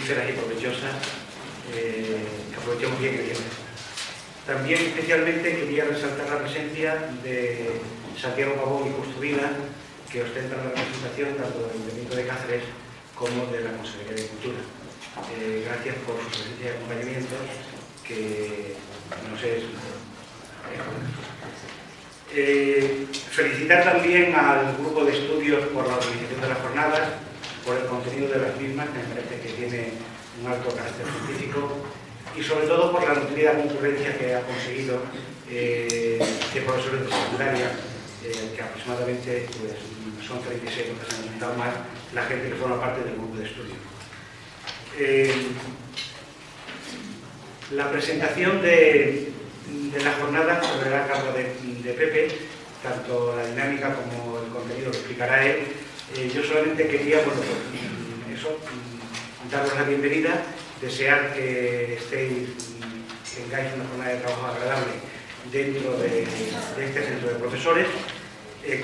fructíferas y provechosas, que aprovechemos bien el tiempo. También especialmente quería resaltar la presencia de Santiago Pavón y Justo Vila, que ostentan la representación tanto del Ayuntamiento de Cáceres como de la Consejería de Cultura. Gracias por su presencia y acompañamiento, que nos es... felicitar también al grupo de estudios por la organización de las jornadas, por el contenido de las mismas, que me parece que tiene un alto carácter científico, y sobre todo por la nutrida concurrencia que ha conseguido de profesores de secundaria, que aproximadamente pues, son 36, porque se han aumentado más la gente que forma parte del grupo de estudio. La presentación de la jornada correrá a cargo de Pepe, tanto la dinámica como el contenido lo explicará él. Yo solamente quería, bueno, pues, eso, daros la bienvenida, desear que tengáis una jornada de trabajo agradable dentro de este centro de profesores.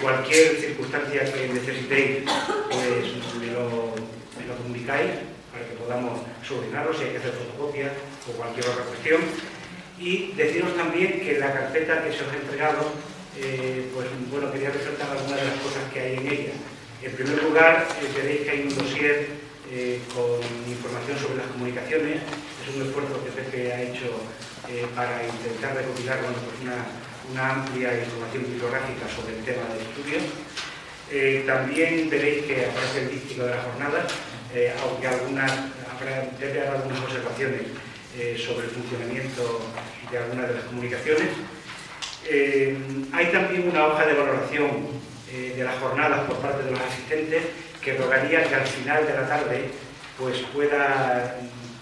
Cualquier circunstancia que necesitéis, pues me lo comunicáis para que podamos solucionarlo, si hay que hacer fotocopia o cualquier otra cuestión. Y deciros también que la carpeta que se os ha entregado, pues bueno, quería resaltar algunas de las cosas que hay en ella. En primer lugar, veréis que hay un dossier con información sobre las comunicaciones. Es un esfuerzo que Pepe ha hecho para intentar recopilar, bueno, pues una amplia información bibliográfica sobre el tema del estudio. También veréis que aparece el díptico de la jornada, aunque debe haber algunas observaciones sobre el funcionamiento de algunas de las comunicaciones. Hay también una hoja de valoración de las jornadas por parte de los asistentes, que rogaría que al final de la tarde pues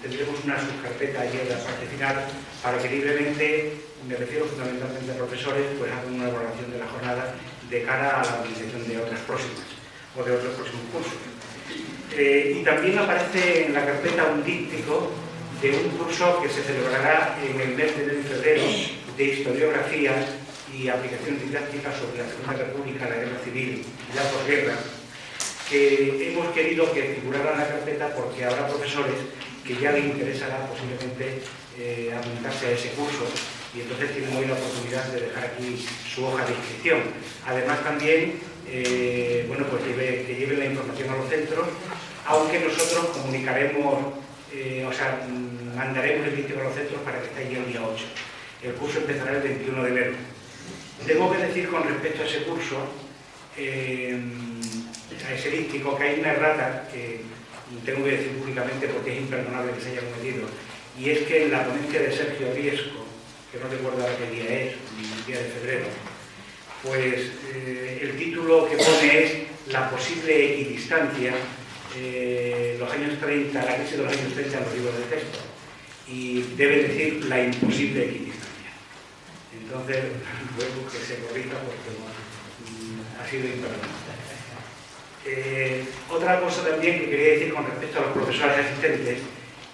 tendremos una subcarpeta allí en la parte final para que libremente, me refiero fundamentalmente a profesores, pues hagan una valoración de la jornada de cara a la organización de otras próximas o de otros próximos cursos. Y también aparece en la carpeta un díptico de un curso que se celebrará en el mes de enero y febrero de historiografía y aplicaciones didácticas sobre la Segunda República, la Guerra Civil y la posguerra, que hemos querido que figurara en la carpeta porque habrá profesores que ya les interesará posiblemente apuntarse a ese curso, y entonces tienen hoy la oportunidad de dejar aquí su hoja de inscripción. Además también, bueno, pues que lleven la información a los centros, aunque nosotros comunicaremos, mandaremos el díptico a los centros para que esté allí el día 8. El curso empezará el 21 de enero. Tengo que decir con respecto a ese curso, a ese díptico, que hay una errata que tengo que decir públicamente porque es imperdonable que se haya cometido, y es que en la ponencia de Sergio Riesco, que no recuerdo ahora qué día es, el día de febrero, pues el título que pone es la posible equidistancia, los años 30, la crisis de los años 30 en los libros de texto, y debe decir la imposible equidistancia. Entonces, luego que se corrija porque ha sido imperdonable. Otra cosa también que quería decir con respecto a los profesores asistentes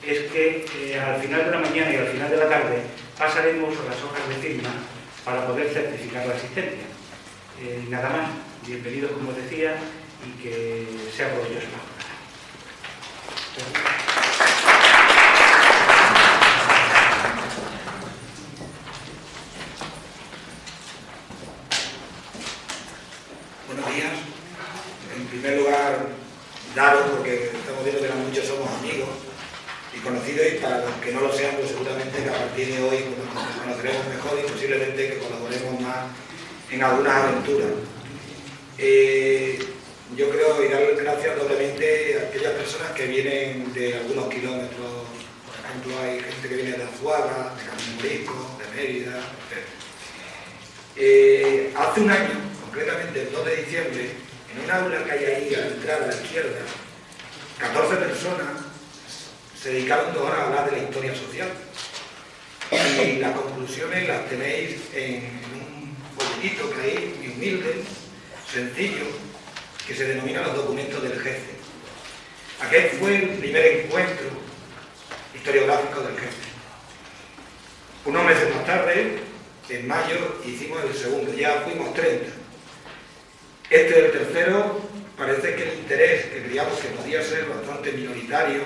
es que al final de la mañana y al final de la tarde pasaremos las hojas de firma para poder certificar la asistencia. Nada más, bienvenidos como decía, y que sea provechoso la jornada. Buenos días. En primer lugar, daros, porque estamos viendo que no muchos somos amigos y conocidos, y para los que no lo sean, pues seguramente que a partir de hoy pues, nos conoceremos mejor y posiblemente que colaboremos más en algunas aventuras. Yo creo, y dar gracias doblemente a aquellas personas que vienen de algunos kilómetros. Por ejemplo, hay gente que viene de Azuaga, de Camino Morisco, de Mérida, etc. Hace un año, concretamente el 2 de diciembre, en un aula que hay ahí a la entrada a la izquierda, 14 personas se dedicaron 2 horas a hablar de la historia social. Y las conclusiones las tenéis en un folletito que hay, muy humilde, sencillo, que se denomina los documentos del jefe. Aquel fue el primer encuentro historiográfico del jefe. Unos meses más tarde, en mayo, hicimos el segundo, ya fuimos 30. Este es el tercero. Parece que el interés, que creíamos que podía ser bastante minoritario,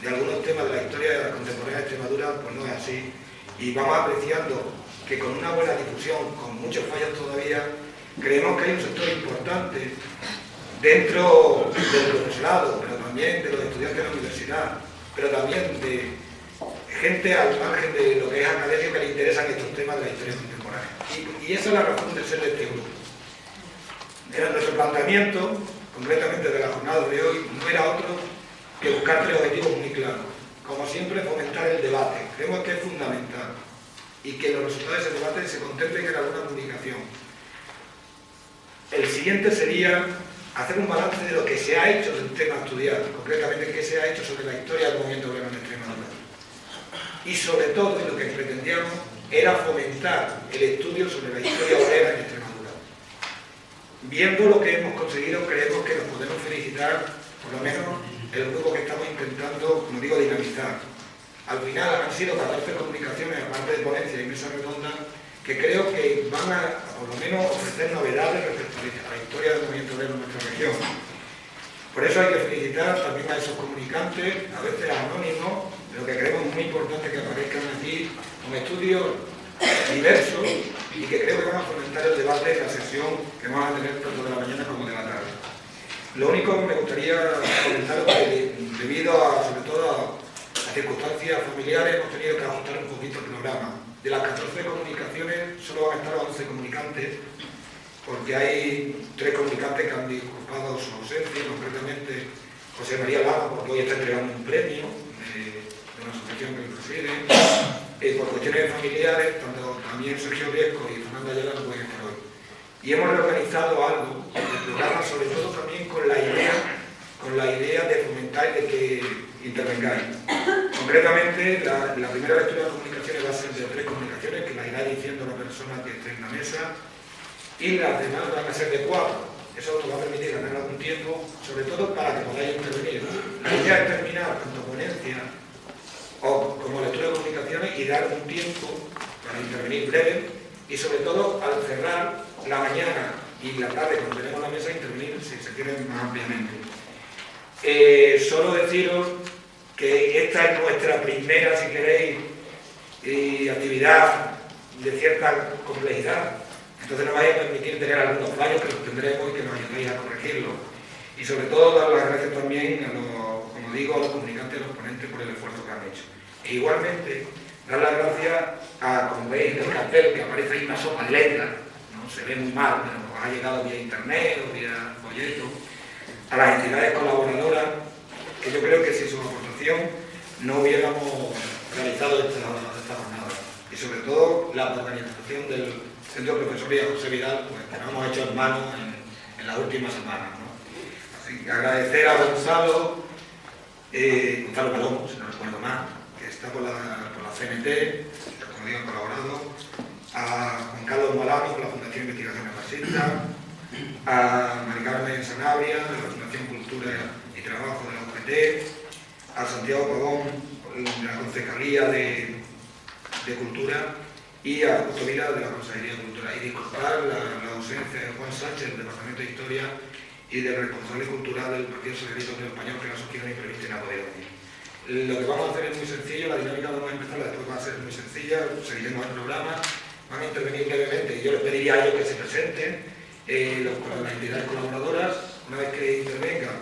de algunos temas de la historia contemporánea de Extremadura, pues no es así. Y vamos apreciando que con una buena difusión, con muchos fallos todavía, creemos que hay un sector importante dentro del profesorado, pero también de los estudiantes de la universidad, pero también de gente al margen de lo que es académico que le interesan estos temas de la historia contemporánea. Y esa es la razón de ser de este grupo. Era nuestro planteamiento, concretamente de la jornada de hoy, no era otro que buscar tres objetivos muy claros. Como siempre, fomentar el debate. Creemos que es fundamental y que los resultados de ese debate se contemplen en alguna comunicación. El siguiente sería hacer un balance de lo que se ha hecho del tema estudiado, concretamente qué se ha hecho sobre la historia del movimiento obrero en Extremadura. Y sobre todo, lo que pretendíamos era fomentar el estudio sobre la historia obrera en Extremadura. Viendo lo que hemos conseguido, creemos que nos podemos felicitar, por lo menos el grupo que estamos intentando, como digo, dinamizar. Al final han sido 14 comunicaciones, aparte de ponencia y mesa redonda, que creo que van a, por lo menos, ofrecer novedades respecto a la historia del movimiento obrero en nuestra región. Por eso hay que felicitar también a esos comunicantes, a veces anónimos, pero que creemos muy importante que aparezcan aquí con estudios diversos y que creo que van a fomentar el debate en la sesión que vamos a tener tanto de la mañana como de la tarde. Lo único que me gustaría comentar es que debido a, sobre todo a circunstancias familiares, hemos tenido que ajustar un poquito el programa. De las 14 comunicaciones solo van a estar 11 comunicantes, porque hay 3 comunicantes que han disculpado su ausencia, concretamente José María Lama, porque hoy está entregando un premio de una asociación que lo preside, por cuestiones familiares, tanto también Sergio Riesco y Fernanda Ayala no pueden estar hoy. Y hemos reorganizado algo del programa, sobre todo también con la idea de fomentar y de que intervengáis. Concretamente, la primera lectura de comunicaciones va a ser de 3 comunicaciones, que la irá diciendo la persona que esté en la mesa, y las demás van a ser de 4. Eso os va a permitir ganar algún tiempo, sobre todo para que podáis intervenir. La idea es terminar tanto ponencia o como lectura de comunicaciones y dar un tiempo para intervenir breve y sobre todo al cerrar la mañana y la tarde cuando tenemos la mesa intervenir si se quieren más ampliamente. Solo deciros que esta es nuestra primera, si queréis, actividad de cierta complejidad. Entonces nos vais a permitir tener algunos fallos que los tendremos y que nos ayudéis a corregirlos. Y sobre todo dar las gracias también a los, como digo, a los comunicantes y a los ponentes por el esfuerzo que han hecho. E igualmente, dar las gracias a, como veis en el cartel, que aparece ahí una sopa de letras, no se ve muy mal, pero nos ha llegado vía internet o vía folleto, a las entidades colaboradoras, que yo creo que sin su aportación no hubiéramos realizado esta jornada. Y sobre todo la organización del Centro Profesoría José Vidal, pues que nos hemos hecho hermanos en las últimas semanas, ¿no? Así que agradecer a Gonzalo Palomo, si no recuerdo mal, que está por la CNT, que como digo, han colaborado, a Juan Carlos Molano, por la Fundación Investigaciones Marxistas, a Mari Carmen Sanabria, de la Fundación Cultura y Trabajo de la UGT, a Santiago Pavón, de la Concejalía de Cultura, y a Justo Vila, de la Consejería de Cultura. Y disculpar la ausencia de Juan Sánchez, del Departamento de Historia, y del responsable cultural del Partido Socialista Obrero Español, que no se quieren imprevisto y no ha podido venir. Lo que vamos a hacer es muy sencillo, la dinámica vamos a empezar, después va a ser muy sencilla, seguiremos el programa, van a intervenir brevemente, y yo les pediría a ellos que se presenten, las entidades colaboradoras. Una vez que intervengan,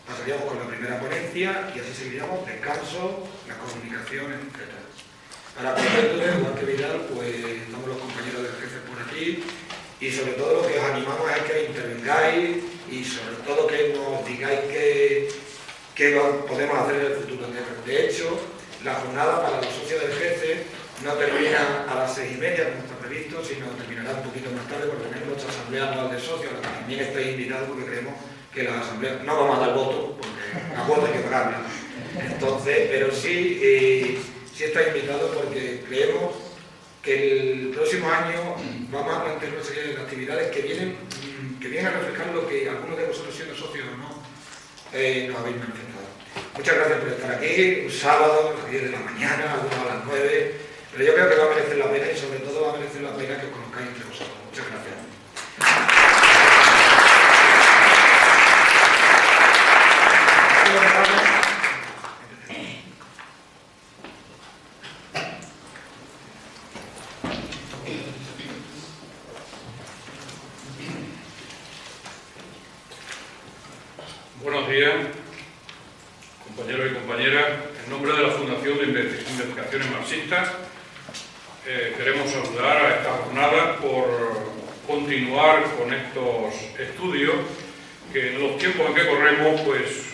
pasaríamos con la primera ponencia y así seguiríamos, descanso, las comunicaciones, etc. Para completar, igual que Vidal, pues estamos los compañeros del jefe por aquí y sobre todo lo que os animamos es que intervengáis y sobre todo que nos digáis qué podemos hacer en el futuro. De hecho, la jornada para los socios del jefe no termina a las 6:30 como está previsto, sino terminará un poquito más tarde porque tenemos nuestra asamblea anual de socios, a la que también estáis invitados porque creemos que la asamblea no vamos a dar voto, porque la cuota hay que pagarla. Entonces, pero sí está invitado porque creemos que el próximo año vamos a plantear una serie de actividades que vienen a reflejar lo que algunos de vosotros, siendo socios o no, nos habéis manifestado. Muchas gracias por estar aquí, un sábado a las 10 de la mañana, algunos a las 9, pero yo creo que va a merecer la pena y sobre todo va a merecer la pena que os conozcáis entre vosotros. Muchas gracias. Buenos días, compañeros y compañeras. En nombre de la Fundación de Investigaciones Marxistas, queremos saludar a esta jornada por continuar con estos estudios que en los tiempos en que corremos, pues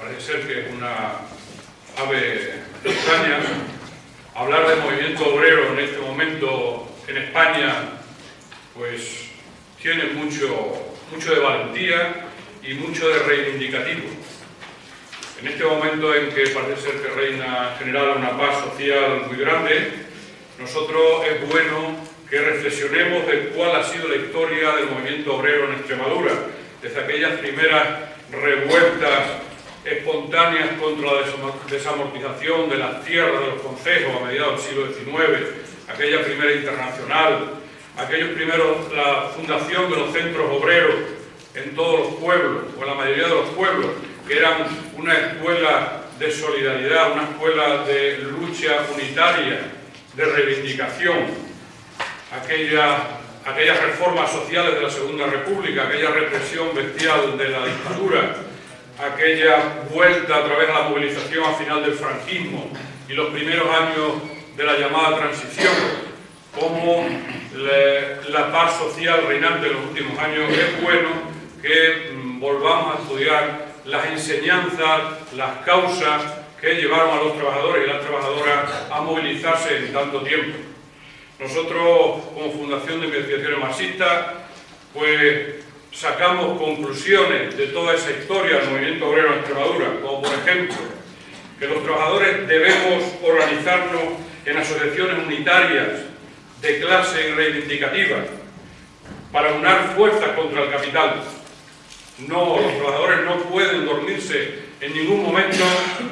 parece ser que es una ave extraña. Hablar de movimiento obrero en este momento en España, pues tiene mucho de valentía y mucho de reivindicativo. En este momento en que parece ser que reina en general una paz social muy grande, nosotros es bueno que reflexionemos de cuál ha sido la historia del movimiento obrero en Extremadura, desde aquellas primeras revueltas espontáneas contra la desamortización de las tierras de los concejos a mediados del siglo XIX, aquella primera internacional, aquellos primeros, la fundación de los centros obreros en todos los pueblos, o en la mayoría de los pueblos, que eran una escuela de solidaridad, una escuela de lucha unitaria, de reivindicación, aquellas reformas sociales de la Segunda República, aquella represión bestial de la dictadura, aquella vuelta a través de la movilización al final del franquismo y los primeros años de la llamada transición, como la paz social reinante en los últimos años. Es bueno que volvamos a estudiar las enseñanzas, las causas que llevaron a los trabajadores y las trabajadoras a movilizarse en tanto tiempo. Nosotros, como Fundación de Investigaciones Marxistas, pues sacamos conclusiones de toda esa historia del movimiento obrero en Extremadura, como por ejemplo, que los trabajadores debemos organizarnos en asociaciones unitarias de clase y reivindicativas para unar fuerzas contra el capital. No, los trabajadores no pueden dormirse en ningún momento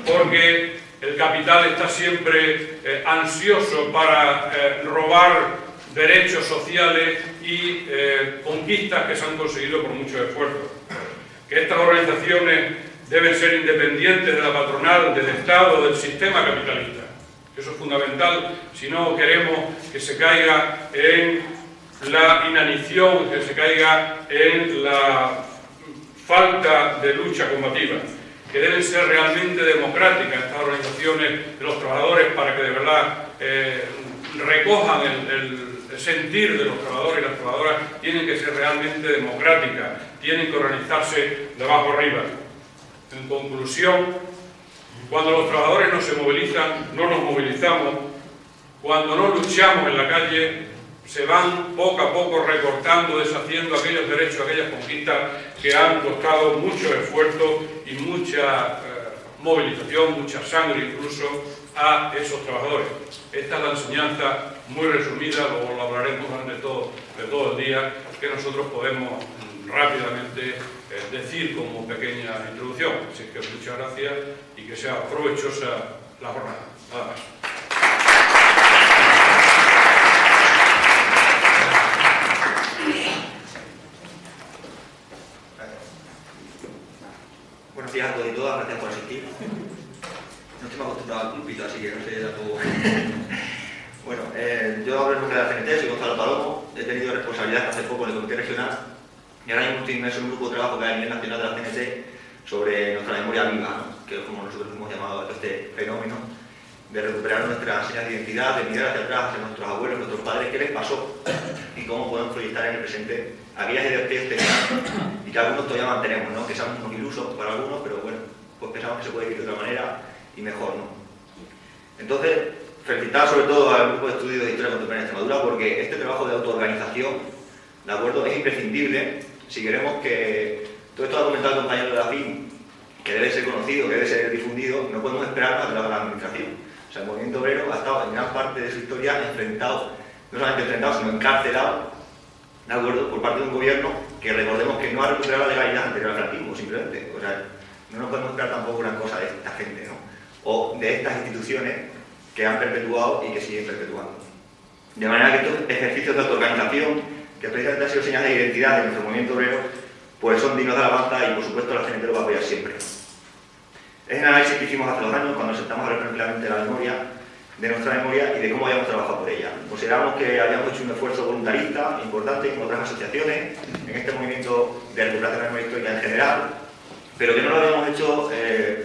porque el capital está siempre ansioso para robar derechos sociales y conquistas que se han conseguido por mucho esfuerzo. Que estas organizaciones deben ser independientes de la patronal, del Estado, del sistema capitalista. Eso es fundamental si no queremos que se caiga en la inanición, que se caiga en la falta de lucha combativa, que deben ser realmente democráticas estas organizaciones de los trabajadores para que de verdad recojan el sentir de los trabajadores y las trabajadoras. Tienen que ser realmente democráticas, tienen que organizarse de abajo arriba. En conclusión, cuando los trabajadores no se movilizan, no nos movilizamos. Cuando no luchamos en la calle, se van poco a poco recortando, deshaciendo aquellos derechos, aquellas conquistas que han costado mucho esfuerzo y mucha movilización, mucha sangre incluso a esos trabajadores. Esta es la enseñanza muy resumida, luego lo hablaremos durante todo el día, que nosotros podemos rápidamente decir como pequeña introducción. Así que muchas gracias y que sea provechosa la jornada. Nada más. Buenos días a todos y todas, gracias por asistir. No estoy acostumbrado al púlpito, así que no sé tampoco. Bueno, yo hablo en nombre de la CNT, soy Gonzalo Palomo, he tenido responsabilidad hace poco en el Comité Regional y ahora mismo estoy inmerso en un grupo de trabajo que hay a nivel nacional de la CNT sobre nuestra memoria viva, ¿no? Que es como nosotros hemos llamado a este fenómeno de recuperar nuestras señas de identidad, de mirar hacia atrás, hacia nuestros abuelos, nuestros padres, qué les pasó y cómo podemos proyectar en el presente aquellas ideas que ellos tenían y que algunos todavía mantenemos, ¿no? Que sean unos ilusos para algunos, pero bueno, pues pensamos que se puede vivir de otra manera y mejor, ¿no? Entonces, felicitar sobre todo al grupo de estudios de historia contemporánea de Extremadura porque este trabajo de autoorganización, ¿de acuerdo?, es imprescindible si queremos que todo esto lo ha comentado el compañero de la FIM, que debe ser conocido, que debe ser difundido. No podemos esperar a que lo haga la administración. O sea, el movimiento obrero ha estado en gran parte de su historia enfrentado, no solamente enfrentado, sino encarcelado, ¿de acuerdo?, por parte de un gobierno que recordemos que no ha recuperado la legalidad anterior al franquismo, simplemente. O sea, no nos podemos esperar tampoco gran cosa de esta gente, ¿no? O de estas instituciones que han perpetuado y que siguen perpetuando. De manera que estos ejercicios de autoorganización, que precisamente han sido señas de identidad de nuestro movimiento obrero, pues son dignos de alabanza y por supuesto la CNT lo va a apoyar siempre. Es el análisis que hicimos hace 2 años cuando sentamos a ver tranquilamente la memoria, de nuestra memoria y de cómo habíamos trabajado por ella. Consideramos que habíamos hecho un esfuerzo voluntarista importante con otras asociaciones en este movimiento de recuperación de la memoria histórica en general pero que no lo habíamos hecho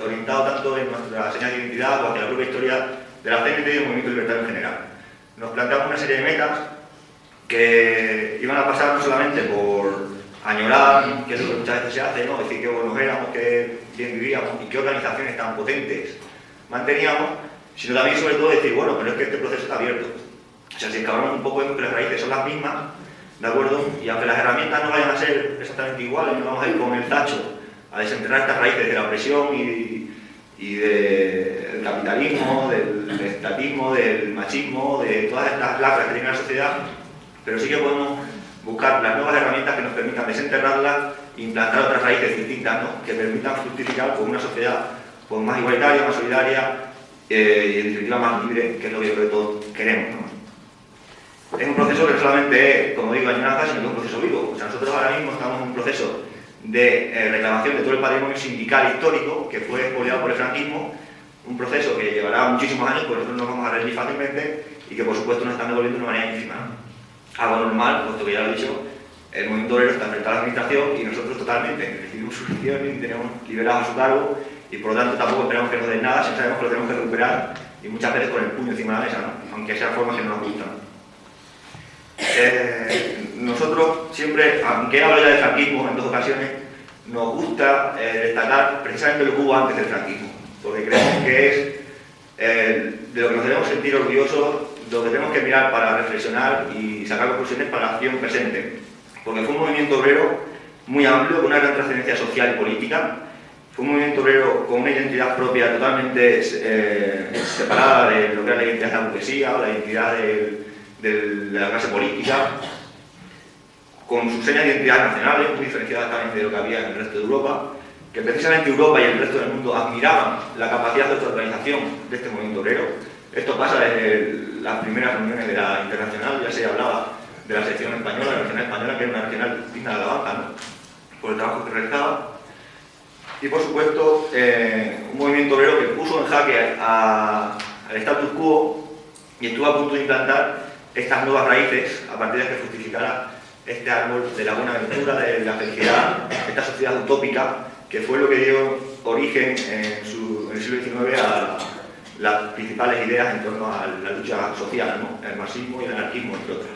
orientado tanto en nuestra señal de identidad o hacia la propia historia de la CNT y del movimiento libertario en general. Nos planteamos una serie de metas que iban a pasar no solamente por añorar, que es lo que muchas veces se hace, ¿no? Decir qué buenos éramos, qué bien vivíamos y qué organizaciones tan potentes manteníamos, sino también sobre todo decir, bueno, pero es que este proceso está abierto. O sea, si excavamos un poco vemos que las raíces son las mismas, ¿de acuerdo? Y aunque las herramientas no vayan a ser exactamente iguales, no vamos a ir con el tacho a desenterrar estas raíces de la opresión y del capitalismo, del estatismo, del machismo, de todas estas lacras que tiene la sociedad, pero sí que podemos buscar las nuevas herramientas que nos permitan desenterrarlas e implantar otras raíces distintas, ¿no? Que permitan fructificar con una sociedad pues, más igualitaria, más solidaria y en definitiva más libre, que es lo que yo creo que todos queremos, ¿no? Es un proceso que no solamente es, como digo, añoranza, sino que es un proceso vivo. O sea, nosotros ahora mismo estamos en un proceso de reclamación de todo el patrimonio sindical histórico que fue expoliado por el franquismo, un proceso que llevará muchísimos años, porque nosotros no nos vamos a rendir fácilmente y que por supuesto nos están devolviendo de una manera ínfima, ¿no? Algo normal, puesto que ya lo he dicho, el movimiento obrero está frente a la administración y nosotros totalmente recibimos subvenciones y tenemos liberados a su cargo y por lo tanto tampoco esperamos que nos den nada, si sabemos que lo tenemos que recuperar y muchas veces con el puño encima de la mesa, ¿no? Aunque sean formas que no nos gustan. Nosotros siempre, aunque hablo ya de franquismo en dos ocasiones, nos gusta destacar precisamente lo que hubo antes del franquismo, porque creemos que es de lo que nos debemos sentir orgullosos, lo que tenemos que mirar para reflexionar y sacar conclusiones para la acción presente, porque fue un movimiento obrero muy amplio, con una gran trascendencia social y política, fue un movimiento obrero con una identidad propia totalmente separada de lo que era la identidad de la burguesía o la identidad de la clase política, con sus señas de identidad nacionales, muy diferenciadas también de lo que había en el resto de Europa, que precisamente Europa y el resto del mundo admiraban la capacidad de autoorganización de este movimiento obrero. Esto pasa desde las primeras reuniones de la Internacional, ya se hablaba de la sección española, la regional española, que era una regional digna de alabanza, ¿no? Por el trabajo que realizaba. Y por supuesto, un movimiento obrero que puso en jaque al status quo y estuvo a punto de implantar estas nuevas raíces a partir de que fructificara este árbol de la buena aventura, de la felicidad, esta sociedad utópica, que fue lo que dio origen en el siglo XIX a las principales ideas en torno a la lucha social, ¿no? El marxismo y el anarquismo, entre otras.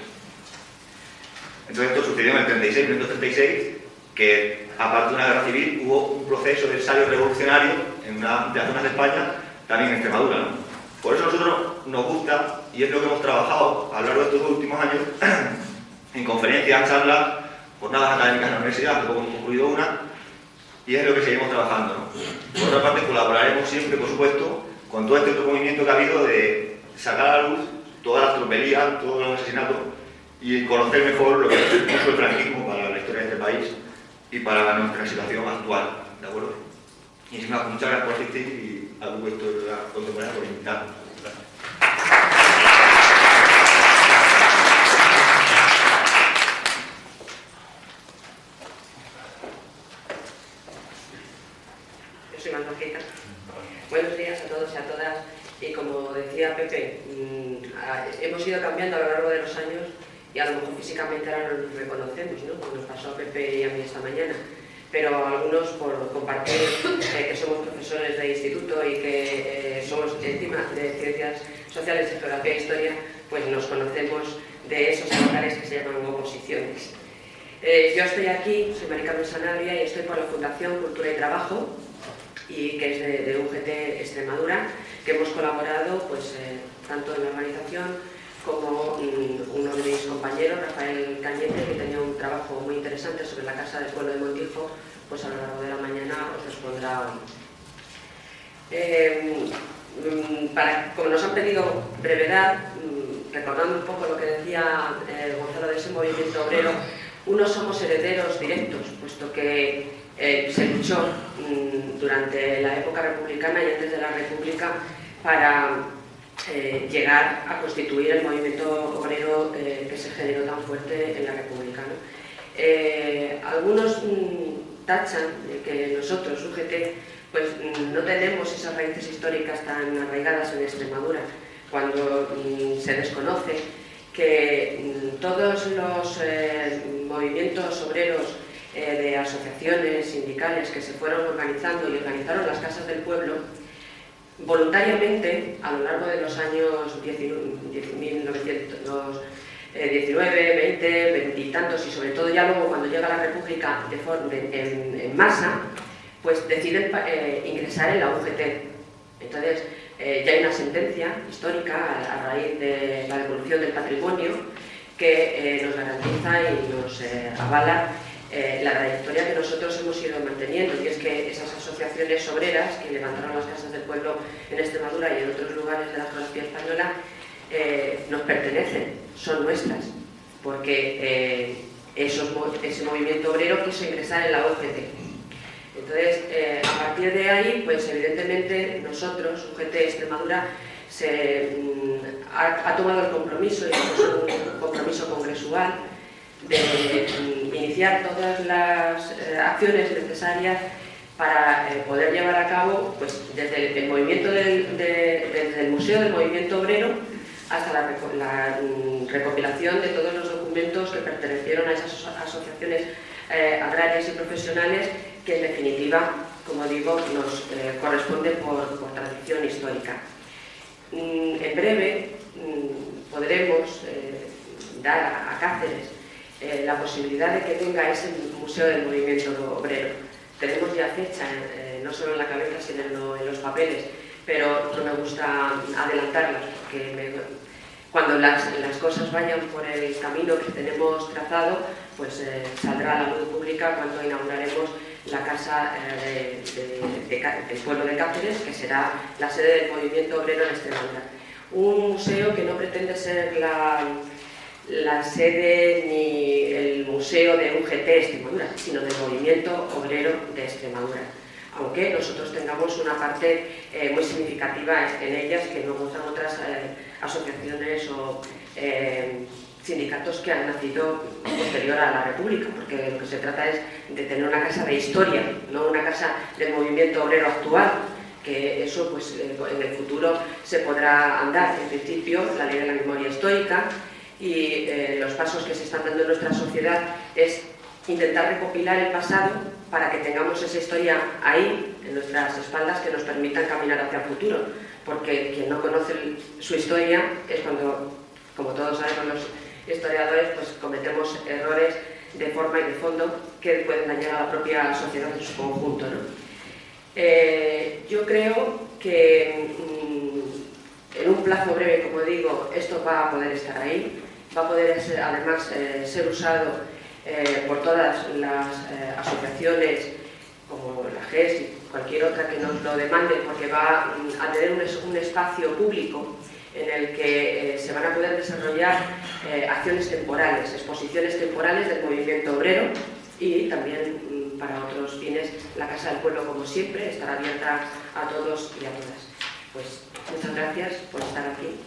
Entonces esto sucedió en el 36, 1936, que aparte de una guerra civil hubo un proceso de ensayo revolucionario en una de las zonas de España, también en Extremadura, ¿no? Por eso a nosotros nos gusta, y es lo que hemos trabajado a lo largo de estos últimos años, en conferencias, charlas, jornadas académicas en la universidad, que hemos concluido una, y es lo que seguimos trabajando, ¿no? Por otra parte, colaboraremos siempre, por supuesto, con todo este otro movimiento que ha habido de sacar a la luz todas las tropelías, todos los asesinatos y conocer mejor lo que supuso el franquismo para la historia de este país y para nuestra situación actual, ¿de acuerdo? Y sin más, muchas gracias por asistir y al grupo de Historia Contemporánea por invitarnos. Yo soy Mantojita. Buenos días a todos y a todas. Y como decía Pepe, hemos ido cambiando a lo largo de los años y a lo mejor físicamente ahora no nos reconocemos, ¿no? Como nos pasó a Pepe y a mí esta mañana. Pero algunos, por compartir que somos profesores de instituto y que somos encima de Ciencias Sociales, de Geografía e Historia, pues nos conocemos de esos locales que se llaman oposiciones. Yo estoy aquí, soy Mari Carmen Sanabria y estoy por la Fundación Cultura y Trabajo, y que es de UGT Extremadura, que hemos colaborado pues, tanto en la organización como uno de mis compañeros, Rafael Cañete, que tenía un trabajo muy interesante sobre la Casa del Pueblo de Montijo, pues a lo largo de la mañana os expondrá hoy. Como nos han pedido brevedad, recordando un poco lo que decía Gonzalo de ese movimiento obrero, unos somos herederos directos, puesto que se luchó durante la época republicana y antes de la República para llegar a constituir el movimiento obrero que se generó tan fuerte en la República, ¿no? Algunos tachan de que nosotros, UGT, pues no tenemos esas raíces históricas tan arraigadas en Extremadura, cuando se desconoce que todos los movimientos obreros de asociaciones sindicales que se fueron organizando y organizaron las casas del pueblo, voluntariamente, a lo largo de los años 1919, 20, 20 y tantos, y sobre todo ya luego cuando llega la República en masa, pues deciden ingresar en la UGT. Entonces, ya hay una sentencia histórica a raíz de la devolución del patrimonio que nos garantiza y nos avala la trayectoria que nosotros hemos ido manteniendo, y es que esas asociaciones obreras que levantaron las casas del pueblo en Extremadura y en otros lugares de la geografía española nos pertenecen, son nuestras, porque ese movimiento obrero quiso ingresar en la UGT. Entonces, a partir de ahí, pues evidentemente nosotros, UGT Extremadura, ha tomado el compromiso, y es un compromiso congresual, de iniciar todas las acciones necesarias para poder llevar a cabo, pues desde el movimiento desde el Museo del Movimiento Obrero hasta la recopilación de todos los documentos que pertenecieron a esas asociaciones agrarias y profesionales, que en definitiva, como digo, nos corresponde por tradición histórica. En breve podremos dar a Cáceres la posibilidad de que tenga ese Museo del Movimiento Obrero. Tenemos ya fecha, no solo en la cabeza, sino en los papeles, pero no me gusta adelantarlas, porque cuando las cosas vayan por el camino que tenemos trazado, pues saldrá a la luz pública cuando inauguraremos la casa del pueblo de Cáceres, que será la sede del movimiento obrero en Extremadura. Un museo que no pretende ser la sede ni el museo de UGT Extremadura, sino del movimiento obrero de Extremadura, aunque nosotros tengamos una parte muy significativa en ellas, que no gustan otras asociaciones o sindicatos que han nacido posterior a la República, porque lo que se trata es de tener una casa de historia, no una casa del movimiento obrero actual, que eso pues en el futuro se podrá andar. En principio, la ley de la memoria histórica y los pasos que se están dando en nuestra sociedad es intentar recopilar el pasado para que tengamos esa historia ahí, en nuestras espaldas, que nos permitan caminar hacia el futuro, porque quien no conoce su historia es cuando, como todos sabemos los historiadores, pues cometemos errores de forma y de fondo que pueden dañar a la propia sociedad en su conjunto, ¿no? Yo creo que en un plazo breve, como digo, esto va a poder estar ahí, va a poder además ser usado por todas las asociaciones como la GES y cualquier otra que nos lo demande, porque va a tener un espacio público en el que se van a poder desarrollar acciones temporales, exposiciones temporales del movimiento obrero, y también para otros fines la Casa del Pueblo, como siempre, estará abierta a todos y a todas. Pues muchas gracias por estar aquí.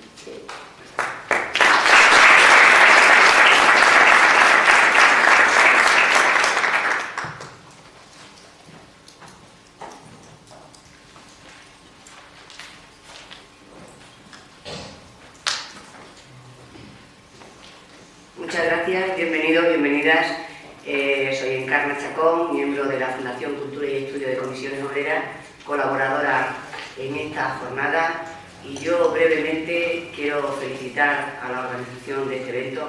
Muchas gracias, bienvenidos, bienvenidas. Soy Encarna Chacón, miembro de la Fundación Cultura y Estudio de Comisiones Obreras, colaboradora en esta jornada, y yo brevemente quiero felicitar a la organización de este evento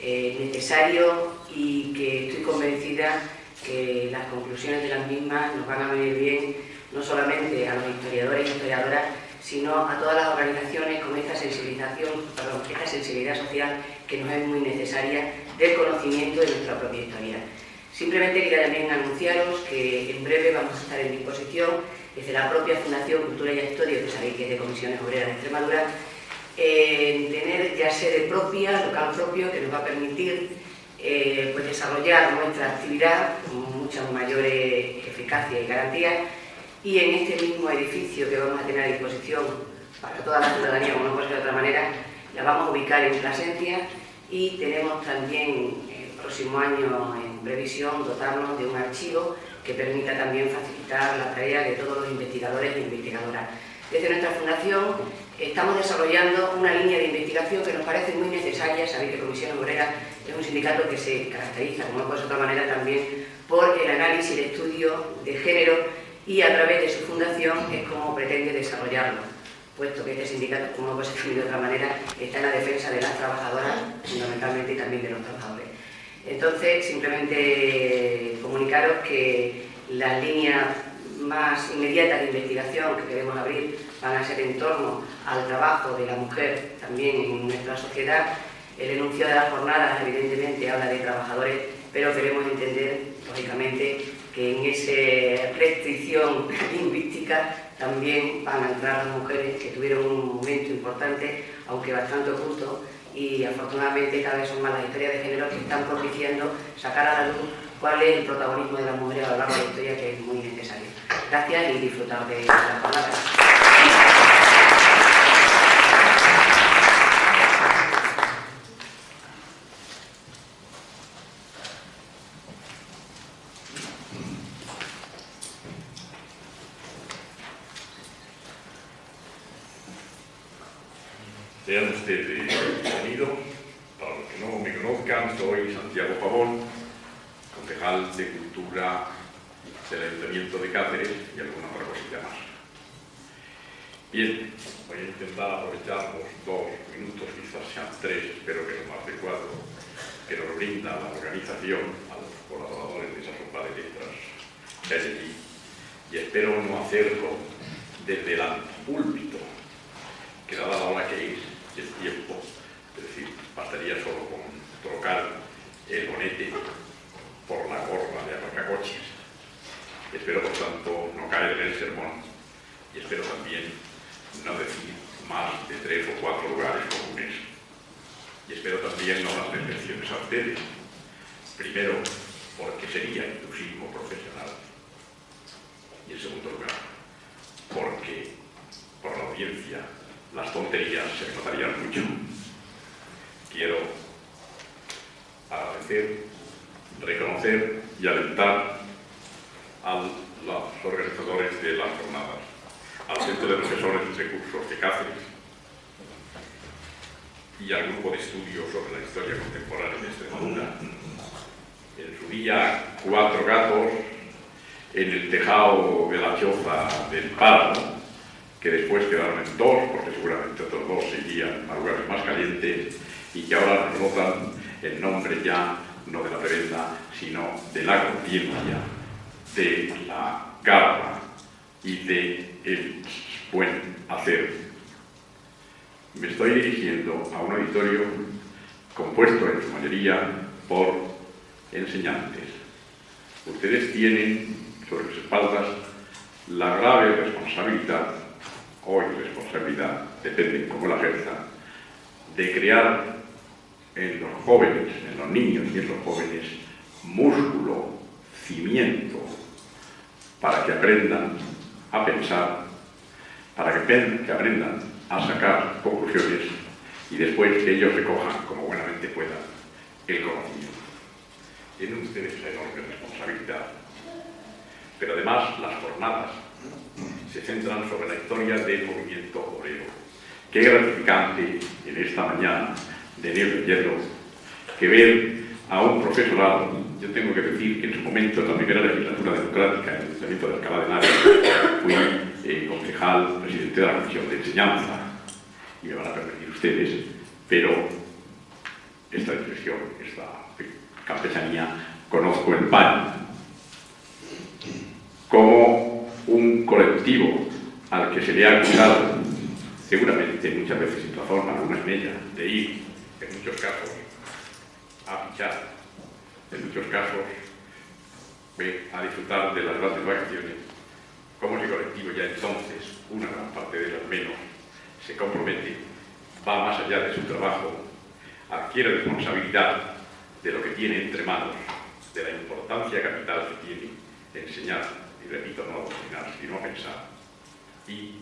necesario, y que estoy convencida que las conclusiones de las mismas nos van a venir bien, no solamente a los historiadores y historiadoras, sino a todas las organizaciones con esta sensibilidad social que nos es muy necesaria, del conocimiento de nuestra propia historia. Simplemente quería también anunciaros que en breve vamos a estar en disposición, desde la propia Fundación Cultura y Historia, que sabéis que es de Comisiones Obreras de Extremadura, tener ya sede propia, local propio, que nos va a permitir pues desarrollar nuestra actividad con mucha mayor eficacia y garantía, y en este mismo edificio que vamos a tener a disposición para toda la ciudadanía, como no puede ser de otra manera, la vamos a ubicar en Plasencia, y tenemos también el próximo año en previsión dotarnos de un archivo que permita también facilitar la tarea de todos los investigadores e investigadoras. Desde nuestra fundación estamos desarrollando una línea de investigación que nos parece muy necesaria. Sabéis que Comisiones Obreras es un sindicato que se caracteriza, como no puede ser de otra manera, también estudio de género y a través de su fundación es como pretende desarrollarlo, puesto que este sindicato, como no puede ser de otra manera, está en la defensa de las trabajadoras, fundamentalmente, y también de los trabajadores. Entonces, simplemente comunicaros que las líneas más inmediatas de investigación que queremos abrir van a ser en torno al trabajo de la mujer también en nuestra sociedad. El enunciado de las jornadas evidentemente habla de trabajadores, pero queremos entender, lógicamente, que en esa restricción lingüística también van a entrar las mujeres que tuvieron un momento importante, aunque bastante oculto, y afortunadamente cada vez son más las historias de género que están propiciando sacar a la luz cuál es el protagonismo de las mujeres a lo largo de la historia, que es muy necesario. Gracias y disfrutar de la jornada. Sean ustedes bienvenidos. Para los que no me conozcan, soy Santiago Pavón, concejal de Cultura del Ayuntamiento de Cáceres y alguna otra cosita más. Bien, voy a intentar aprovechar los 2 minutos, quizás sean 3, espero que no más de 4, que nos brinda la organización a los colaboradores de esa sopa de letras de allí, y espero no hacerlo desde el antipúlpito, que dada la hora que es y el tiempo, es decir, bastaría solo con trocar el bonete por la gorra de arrancacoches. Espero, por tanto, no caer en el sermón y espero también no decir más de 3 o 4 lugares comunes. Y espero también no darles lecciones a ustedes. Primero, porque sería intrusismo profesional. Y en segundo lugar, porque por la audiencia las tonterías se me notarían mucho. Quiero agradecer, reconocer y alentar a los organizadores de las jornadas, al Centro de Profesores de Cursos de Cáceres y al Grupo de Estudios sobre la Historia Contemporánea de Extremadura. En su día, 4 gatos en el tejado de la choza del páramo, que después quedaron en 2, porque seguramente otros 2 seguían a lugares más calientes, y que ahora nos notan en nombre ya no de la prebenda, sino de la conciencia, de la garra y de el buen hacer. Me estoy dirigiendo a un auditorio compuesto en su mayoría por enseñantes. Ustedes tienen sobre sus espaldas la grave responsabilidad, o irresponsabilidad, depende cómo la ejerza, de crear en los jóvenes, en los niños y en los jóvenes, músculo, cimiento, para que aprendan a pensar, para que aprendan a sacar conclusiones y después que ellos recojan, como buenamente puedan, el conocimiento. Tienen ustedes esa enorme responsabilidad. Pero además las jornadas se centran sobre la historia del movimiento obrero. Qué gratificante en esta mañana de nieve y hielo que ver a un profesorado. Yo tengo que decir que en su momento, en la primera legislatura democrática en el Ayuntamiento de Alcalá de Henares, fui concejal, presidente de la Comisión de Enseñanza, y me van a permitir ustedes, pero esta expresión, esta campesanía, conozco el pan como un colectivo al que se le ha acusado, seguramente muchas veces sin razón, algunas en ella, de ir, en muchos casos, a fichar, en muchos casos, a disfrutar de las grandes vacaciones, como ese colectivo ya entonces, una gran parte de ellos menos, se compromete, va más allá de su trabajo, adquiere responsabilidad de lo que tiene entre manos, de la importancia capital que tiene enseñar, y repito, no a dominar, sino a pensar, y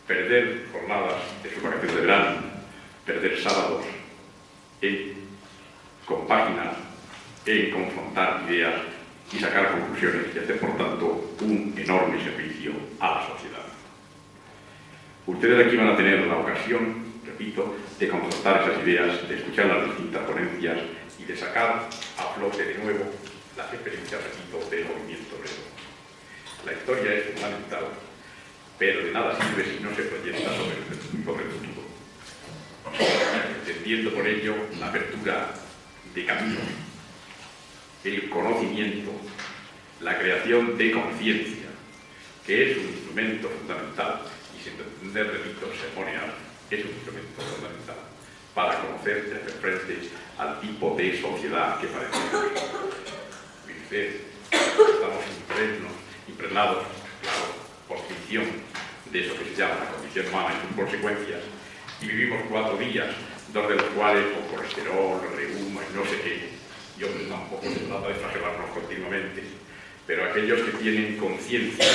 perder jornadas de su vacaciones de verano, perder sábados en compaginar, en confrontar ideas y sacar conclusiones y hacer, por tanto, un enorme servicio a la sociedad. Ustedes aquí van a tener la ocasión, repito, de confrontar esas ideas, de escuchar las distintas ponencias y de sacar a flote de nuevo las experiencias, repito, del movimiento obrero. La historia es fundamental, pero de nada sirve si no se proyecta sobre el futuro. Entendiendo por ello la apertura de caminos, el conocimiento, la creación de conciencia, que es un instrumento fundamental, y sin entender delitos ceremonial, es un instrumento fundamental para conocer y hacer frente al tipo de sociedad que padecemos. Estamos impregnados, claro, por ficción de eso que se llama la condición humana y sus consecuencias, y vivimos 4 días, 2 de los cuales con colesterol, reuma y no sé qué. Yo tampoco se trata de flagelarnos continuamente, pero aquellos que tienen conciencia,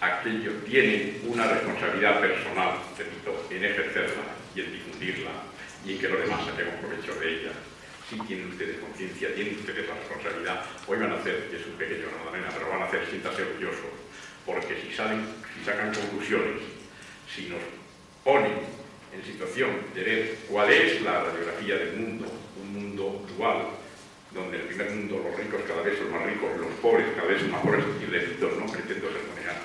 aquellos tienen una responsabilidad personal, repito, en ejercerla y en difundirla y en que los demás saquemos provecho de ella. Si tienen ustedes conciencia, tienen ustedes la responsabilidad. Hoy van a hacer, que es un pequeño Magdalena, pero van a hacer, siéntase orgullosos, porque si sacan conclusiones, si nos ponen en situación de ver cuál es la radiografía del mundo, un mundo dual, donde en el primer mundo los ricos cada vez son más ricos, los pobres cada vez son más pobres, y repito, no pretendo sermonear,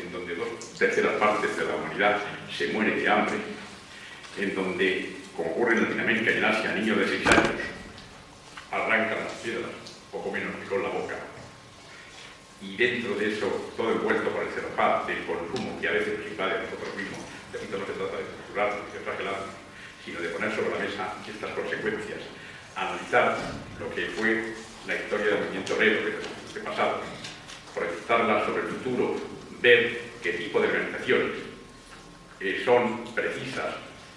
en donde 2/3 partes de la humanidad se muere de hambre, en donde, como ocurre en Latinoamérica y en Asia, niños de 6 años arrancan las piedras, poco menos que con la boca, y dentro de eso, todo envuelto por el celofán del consumo que a veces nos invade a nosotros mismos. Repito, no se trata de censurarnos, de flagelarnos, sino de poner sobre la mesa estas consecuencias, analizar lo que fue la historia del movimiento obrero de pasado, proyectarla sobre el futuro, ver qué tipo de organizaciones son precisas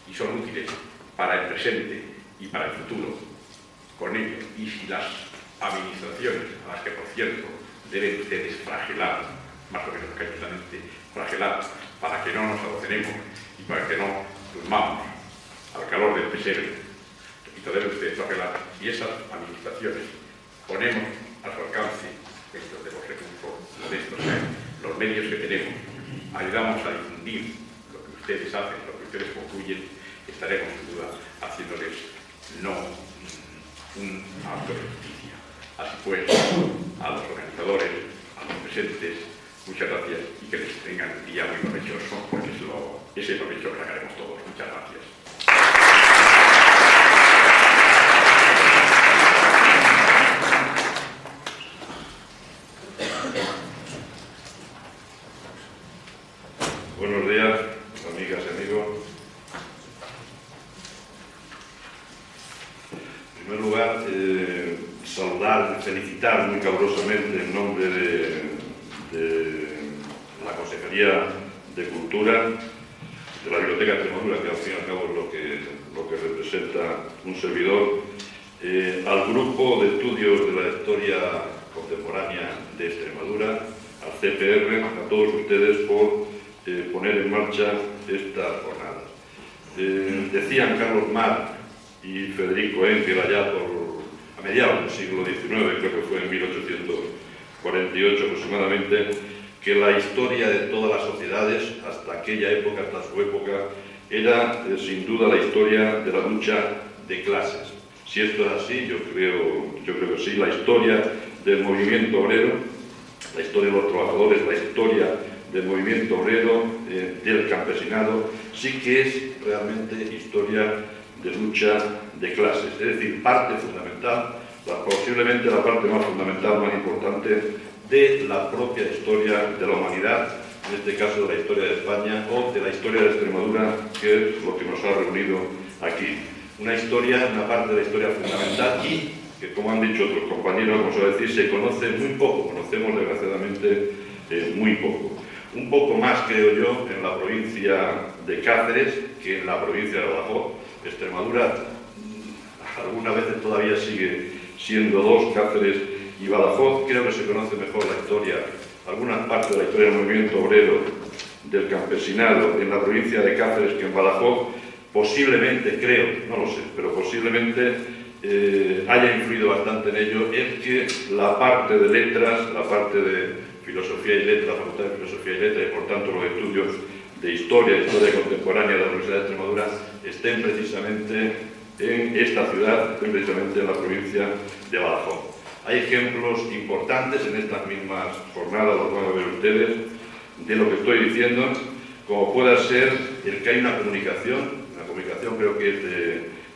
y son útiles para el presente y para el futuro con ello, y si las administraciones, a las que por cierto deben ustedes flagelar, más o menos cariñosamente, flagelar para que no nos adocenemos y para que no durmamos al calor del pesebre, repito, deben ustedes flagelar, y esas administraciones ponemos a su alcance, dentro de los recursos modestos, los medios que tenemos, ayudamos a difundir lo que ustedes hacen, lo que ustedes concluyen, estaremos sin duda haciéndoles no un acto de justicia. Así pues, a los organizadores, a los presentes, muchas gracias y que les tengan un día muy provechoso, porque es ese provecho que sacaremos todos. Muchas gracias. Buenos días, amigas y amigos. En primer lugar, saludar y felicitar muy calurosamente en nombre de la Consejería de Cultura, de la Biblioteca de Extremadura, que al fin y al cabo es lo que representa un servidor, al Grupo de Estudios de la Historia Contemporánea de Extremadura, al CPR, a todos ustedes por poner en marcha esta jornada. Decían Carlos Marx y Federico Engel allá a mediados del siglo XIX, creo que fue en 1848 aproximadamente, que la historia de todas las sociedades, hasta aquella época, hasta su época, era sin duda la historia de la lucha de clases. Si esto es así, yo creo que sí, la historia del movimiento obrero, la historia de los trabajadores, la historia del movimiento obrero, del campesinado, sí que es realmente historia de lucha de clases, es decir, parte fundamental, posiblemente la parte más fundamental, más importante de la propia historia de la humanidad, en este caso de la historia de España o de la historia de Extremadura, que es lo que nos ha reunido aquí. Una historia, una parte de la historia fundamental y que, como han dicho otros compañeros, vamos a decir, se conoce muy poco, conocemos desgraciadamente muy poco. Un poco más, creo yo, en la provincia de Cáceres que en la provincia de Badajoz. Extremadura algunas veces todavía sigue siendo 2, Cáceres y Badajoz. Creo que se conoce mejor la historia, algunas partes de la historia del movimiento obrero, del campesinado en la provincia de Cáceres que en Badajoz. Posiblemente, creo, no lo sé, pero posiblemente haya influido bastante en ello el que la parte de letras, la parte de Filosofía y Letras, la Facultad de Filosofía y Letras, y por tanto los estudios de historia contemporánea de la Universidad de Extremadura, estén precisamente en esta ciudad, estén precisamente en la provincia de Badajoz. Hay ejemplos importantes en estas mismas jornadas, los van a ver ustedes, de lo que estoy diciendo, como pueda ser el que hay una comunicación creo que es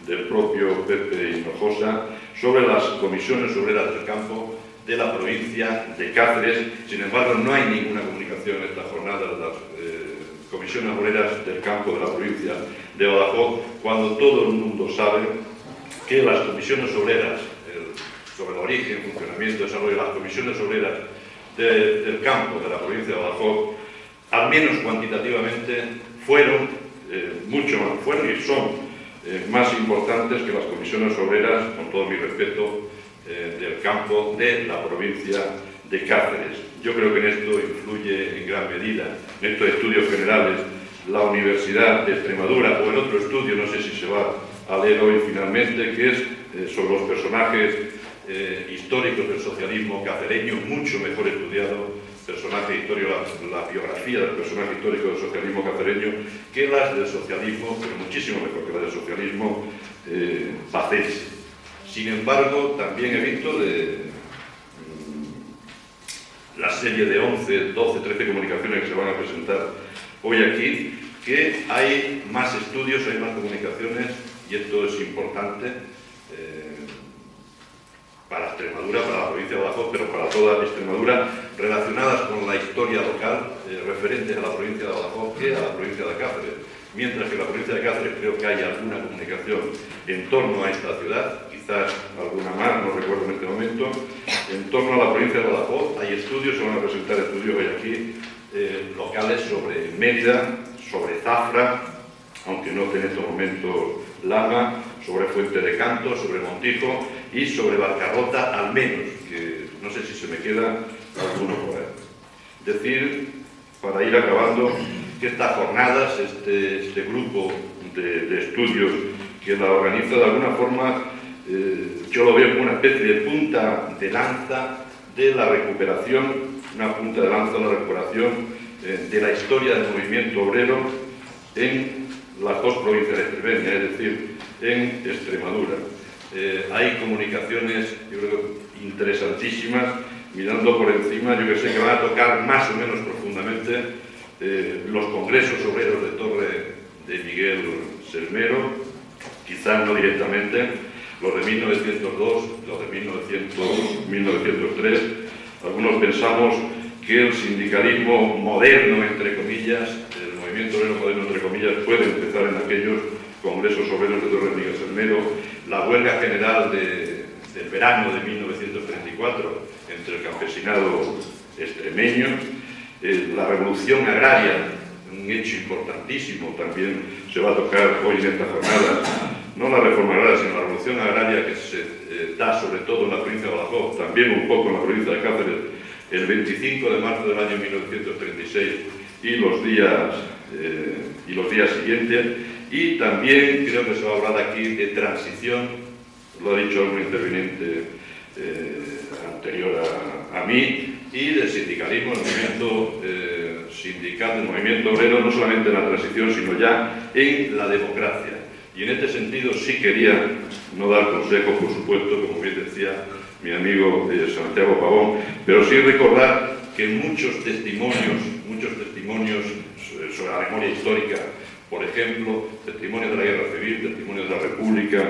del propio Pepe Hinojosa, sobre las comisiones obreras del campo de la provincia de Cáceres. Sin embargo, no hay ninguna comunicación en esta jornada de las comisiones obreras del campo de la provincia de Badajoz, cuando todo el mundo sabe que las comisiones obreras, sobre el origen, funcionamiento, desarrollo de las comisiones obreras del campo de la provincia de Badajoz, al menos cuantitativamente, fueron y son más importantes que las comisiones obreras, con todo mi respeto, del campo de la provincia de Cáceres. Yo creo que en esto influye en gran medida, en estos estudios generales, la Universidad de Extremadura, o el otro estudio, no sé si se va a leer hoy finalmente, que es sobre los personajes históricos del socialismo cacereño, mucho mejor estudiado personaje histórico, la biografía del personaje histórico del socialismo cacereño, que las del socialismo, pero muchísimo mejor que las del socialismo pacense. Sin embargo, también he visto de la serie de 11, 12, 13 comunicaciones que se van a presentar hoy aquí, que hay más estudios, hay más comunicaciones, y esto es importante para Extremadura, para la provincia de Badajoz, pero para toda Extremadura, relacionadas con la historia local, referentes a la provincia de Badajoz que a la provincia de Cáceres. Mientras que en la provincia de Cáceres creo que hay alguna comunicación en torno a esta ciudad, quizás alguna más, no recuerdo en este momento. En torno a la provincia de Badajoz hay estudios, se van a presentar estudios hoy aquí, locales sobre Mérida, sobre Zafra, aunque no en estos momentos Lama, sobre Fuente de Canto, sobre Montijo y sobre Barcarrota, al menos, que no sé si se me queda alguno por ahí. Decir, para ir acabando, que estas jornadas, este grupo de estudios que la organiza, de alguna forma, yo lo veo como una especie de punta de lanza de la recuperación, una punta de lanza de la recuperación de la historia del movimiento obrero en las dos provincias extremeñas, es decir, en Extremadura. Hay comunicaciones, yo creo, interesantísimas, mirando por encima, yo que sé que van a tocar más o menos profundamente los congresos obreros de Torre de Miguel Selmero, quizás no directamente, los de 1902, los de 1903. Algunos pensamos que el sindicalismo moderno, entre comillas, el movimiento obrero moderno, entre comillas, puede empezar en aquellos congresos obreros de Torre de Miguel Selmero, la huelga general del verano de 1934 entre el campesinado extremeño, la revolución agraria, un hecho importantísimo, también se va a tocar hoy en esta jornada, no la reforma agraria, sino la revolución agraria que se da sobre todo en la provincia de Badajoz, también un poco en la provincia de Cáceres, el 25 de marzo del año 1936 y los días siguientes. Y también creo que se va a hablar aquí de transición, lo ha dicho algún interviniente anterior a mí, y del sindicalismo, el movimiento sindical, el movimiento obrero, no solamente en la transición, sino ya en la democracia. Y en este sentido sí quería, no dar consejos, por supuesto, como bien decía mi amigo Santiago Pavón, pero sí recordar que muchos testimonios sobre la memoria histórica, por ejemplo, testimonios de la Guerra Civil, testimonios de la República,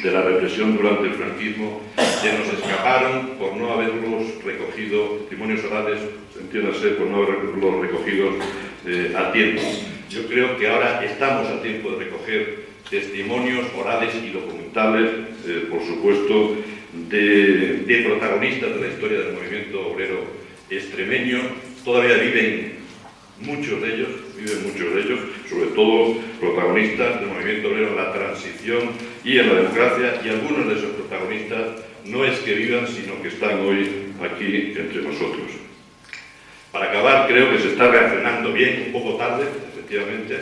de la represión durante el franquismo, se nos escaparon por no haberlos recogido, testimonios orales, entiéndase, por no haberlos recogido a tiempo. Yo creo que ahora estamos a tiempo de recoger testimonios orales y documentales, por supuesto, de protagonistas de la historia del movimiento obrero extremeño. Todavía viven muchos de ellos, sobre todo protagonistas del movimiento obrero en la transición y en la democracia, y algunos de esos protagonistas no es que vivan, sino que están hoy aquí entre nosotros. Para acabar, creo que se está reaccionando bien, un poco tarde, efectivamente,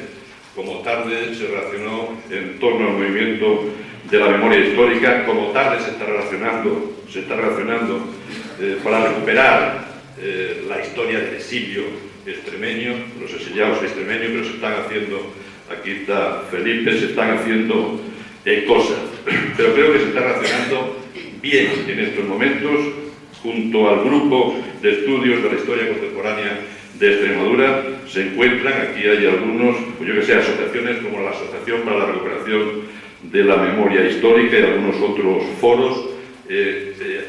como tarde se reaccionó en torno al movimiento de la memoria histórica, como tarde se está reaccionando para recuperar la historia del exilio extremeño, los exiliados extremeños, pero se están haciendo, aquí está Felipe, se están haciendo cosas, pero creo que se está reaccionando bien en estos momentos, junto al Grupo de Estudios de la Historia Contemporánea de Extremadura, se encuentran, aquí hay algunos, pues yo que sé, asociaciones como la Asociación para la Recuperación de la Memoria Histórica y algunos otros foros,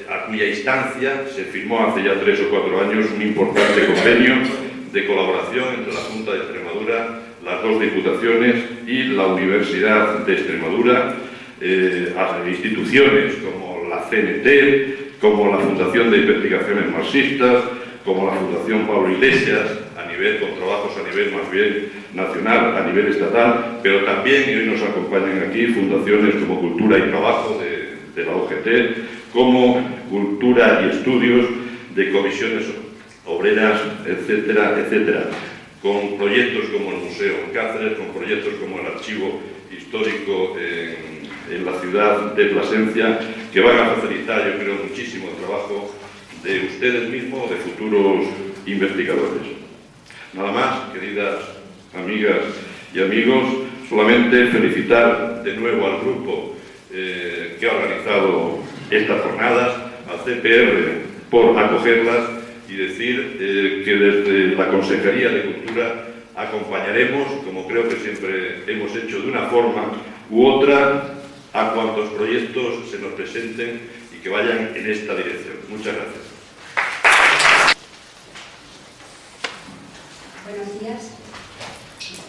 a cuya instancia se firmó hace ya 3 o 4 años un importante convenio de colaboración entre la Junta de Extremadura, las 2 diputaciones y la Universidad de Extremadura, instituciones como la CNT, como la Fundación de Investigaciones Marxistas, como la Fundación Pablo Iglesias, con trabajos a nivel más bien nacional, a nivel estatal, pero también, y hoy nos acompañan aquí, fundaciones como Cultura y Trabajo de la OGT, como Cultura y Estudios de comisiones obreras, etcétera, etcétera, con proyectos como el Museo en Cáceres, con proyectos como el Archivo Histórico en la ciudad de Plasencia, que van a facilitar, yo creo, muchísimo el trabajo de ustedes mismos o de futuros investigadores. Nada más, queridas amigas y amigos, solamente felicitar de nuevo al grupo que ha organizado estas jornadas, al CPR por acogerlas y decir que desde la Consejería de Cultura acompañaremos, como creo que siempre hemos hecho de una forma u otra, a cuantos proyectos se nos presenten y que vayan en esta dirección. Muchas gracias. Buenos días.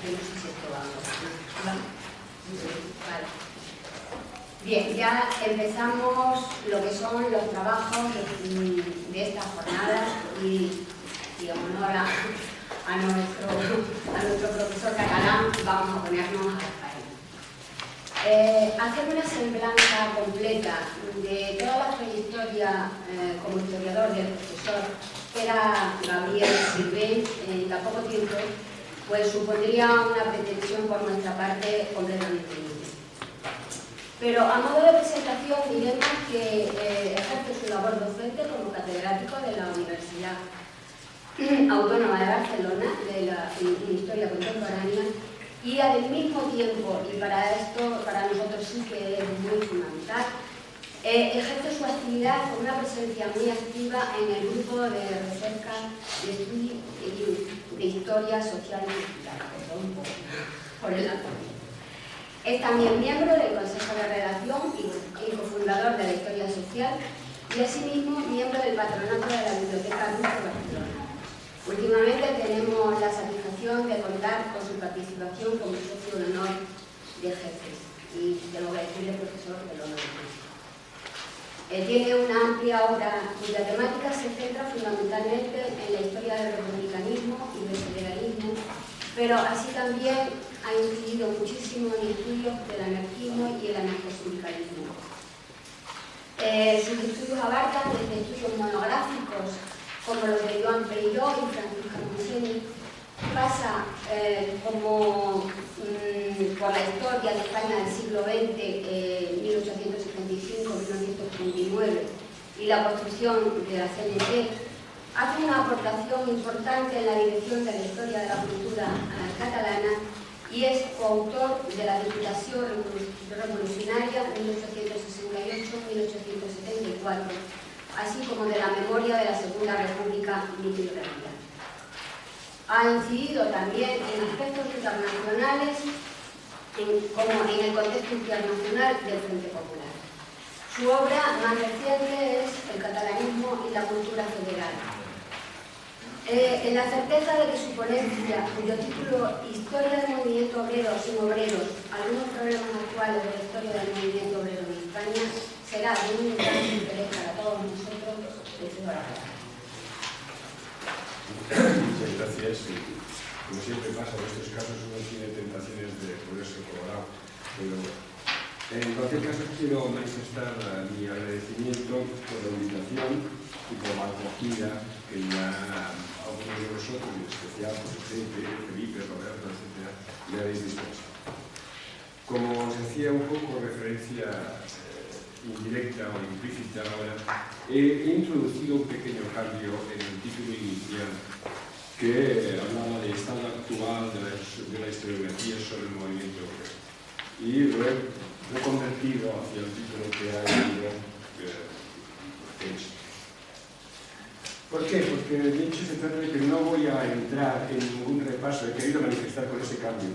No sé si esto va. Vale. Bien, ya empezamos lo que son los trabajos de esta jornada y en honor a nuestro profesor catalán vamos a ponernos a hacer una semblanza completa de toda la trayectoria como historiador del profesor que era Gabriel Sirvent en tan poco tiempo, pues supondría una pretensión por nuestra parte completamente libre. Pero a modo de presentación diremos que ejerce su labor docente como catedrático de la Universidad Autónoma de Barcelona de Historia Contemporánea y al mismo tiempo, y para esto para nosotros sí que es muy fundamental, ejerce su actividad con una presencia muy activa en el grupo de recerca de estudio de historia social y cultural, por el acrónimo. Es también miembro del Consejo de Redacción y cofundador de la Historia Social y asimismo miembro del patronato de la Biblioteca Luz de Barcelona. Últimamente tenemos la satisfacción de contar con su participación como socio de honor de jefes y tengo que decirle profesor del honor. Tiene una amplia obra cuya temática se centra fundamentalmente en la historia del republicanismo y del federalismo, pero así también ha incidido muchísimo en estudios del anarquismo y el anarcosindicalismo. Sus estudios abarcan desde estudios monográficos como los de Joan Peiró y Francisco Montseny, pasa por la historia de España del siglo XX, 1875-1939, y la construcción de la CNT, hace una aportación importante en la dirección de la historia de la cultura catalana y es coautor de la Diputación Revolucionaria 1868-1874, así como de la memoria de la Segunda República Mito y Realidad. Ha incidido también en aspectos internacionales, como en el contexto internacional del Frente Popular. Su obra más reciente es El catalanismo y la cultura federal. En la certeza de que su ponencia, cuyo título Historia del movimiento obrero sin obreros, algunos problemas actuales de la historia del movimiento obrero en España, será de un gran interés para todos nosotros. Muchas gracias. Como siempre pasa en estos casos, uno tiene tentaciones de ponerse colorado, pero en cualquier caso quiero manifestar mi agradecimiento por la invitación y por la acogida que ya algunos de vosotros, en especial Felipe, Roberto, etc., le habéis dispensado. Como os hacía un poco referencia indirecta o implícita ahora, he introducido un pequeño cambio en el título inicial que hablaba del estado actual de la historiografía sobre el movimiento obrero y lo he reconvertido hacia el título que ha leído ¿Por qué? Porque de hecho se trata de que no voy a entrar en ningún repaso, he querido manifestar con ese cambio,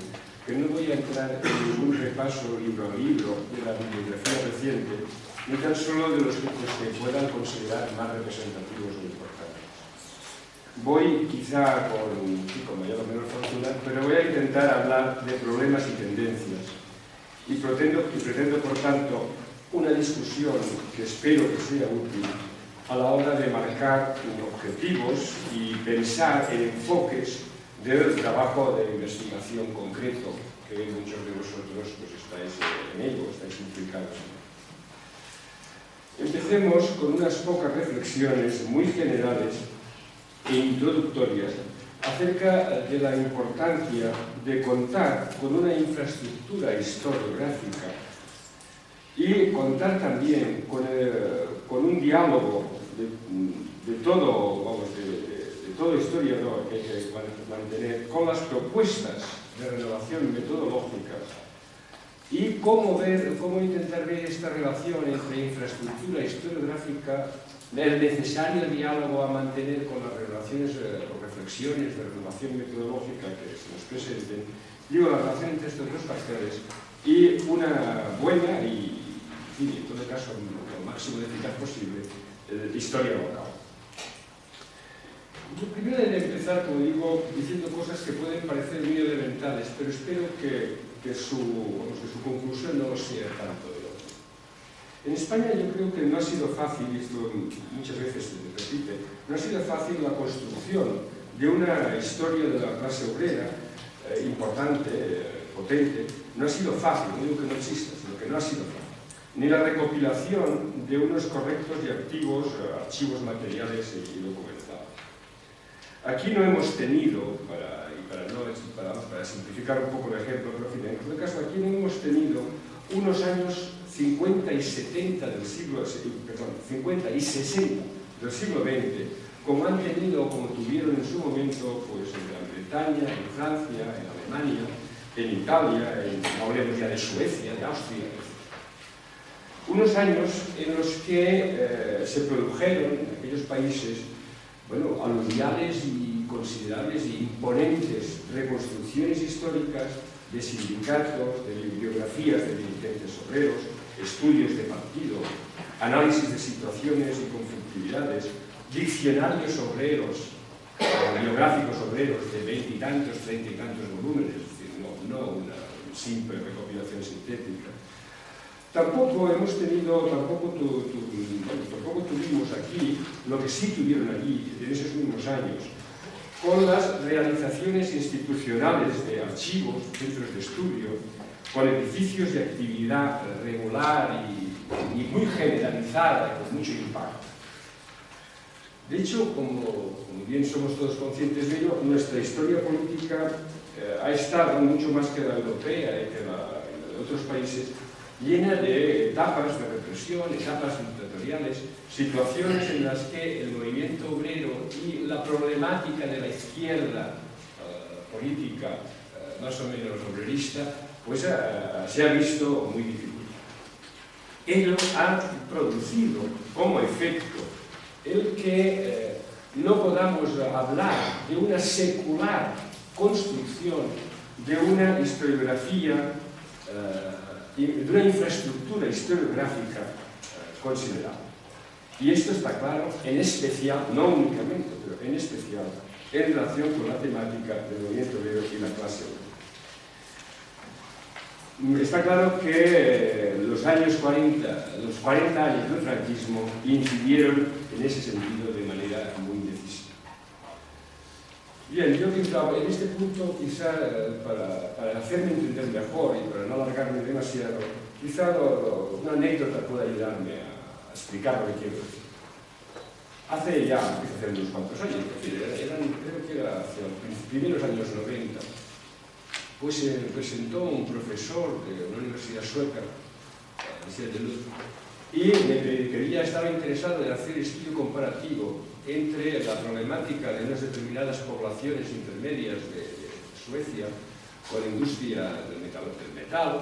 que no voy a entrar en ningún repaso libro a libro de la bibliografía reciente, ni tan solo de los que se puedan considerar más representativos o importantes. Voy quizá con mayor o menor fortuna, pero voy a intentar hablar de problemas y tendencias y pretendo por tanto una discusión que espero que sea útil a la hora de marcar objetivos y pensar en enfoques del trabajo de investigación concreto que muchos de vosotros pues, estáis en ello, estáis implicados. Empecemos con unas pocas reflexiones muy generales e introductorias acerca de la importancia de contar con una infraestructura historiográfica y contar también con un diálogo de todo historiador que hay que mantener con las propuestas de renovación metodológicas y cómo intentar ver esta relación entre infraestructura historiográfica, el necesario diálogo a mantener con las relaciones o reflexiones de renovación metodológica que se nos presenten, digo, la relación entre estos dos factores y una buena y en todo caso lo máximo de eficaz posible historia local. Yo primero he de empezar, como digo, diciendo cosas que pueden parecer muy elementales, pero espero que su conclusión no lo sea tanto de lo que. En España yo creo que no ha sido fácil, y esto muchas veces se repite, no ha sido fácil la construcción de una historia de la clase obrera importante, potente. No ha sido fácil, no digo que no exista, sino que no ha sido fácil. Ni la recopilación de unos correctos y activos archivos materiales y documentados. Aquí no hemos tenido, para simplificar un poco el ejemplo, pero en todo caso aquí no hemos tenido unos años 50 y 60 del siglo, perdón, 50 y 60 del siglo XX, como han tenido o como tuvieron en su momento pues, en Gran Bretaña, en Francia, en Alemania, en Italia, no hablemos ya de Suecia, de Austria, etc. Unos años en los que se produjeron en aquellos países aluviales y considerables e imponentes reconstrucciones históricas de sindicatos, de bibliografías de dirigentes obreros, estudios de partido, análisis de situaciones y conflictividades, diccionarios obreros, biográficos obreros de 20 y tantos, 30 y tantos volúmenes, es decir, no una simple recopilación sintética. Tampoco tuvimos aquí lo que sí tuvieron allí en esos mismos años, con las realizaciones institucionales de archivos, centros de estudio, con edificios de actividad regular y muy generalizada y con mucho impacto. De hecho, como bien somos todos conscientes de ello, nuestra historia política ha estado mucho más que la europea y que la de otros países, llena de etapas de represión, etapas dictatoriales, situaciones en las que el movimiento obrero y la problemática de la izquierda política más o menos obrerista pues se ha visto muy difícil. Ello ha producido como efecto el que no podamos hablar de una secular construcción de una historiografía, de una infraestructura historiográfica considerable. Y esto está claro, en especial, no únicamente, pero en especial, en relación con la temática del movimiento obrero y la clase obrera. Está claro que los 40 años del franquismo incidieron en ese sentido de manera muy decisiva. Bien, yo quizá, en este punto, quizá para hacerme entender mejor y para no alargarme demasiado, quizá una anécdota pueda ayudarme a explicar lo que quiero decir. Hace unos cuantos años, creo que era hacia los primeros años 90, pues se presentó un profesor de una universidad sueca, la Universidad de Lund, y estaba interesado en hacer estudio comparativo entre la problemática de unas determinadas poblaciones intermedias de Suecia con la industria del metal,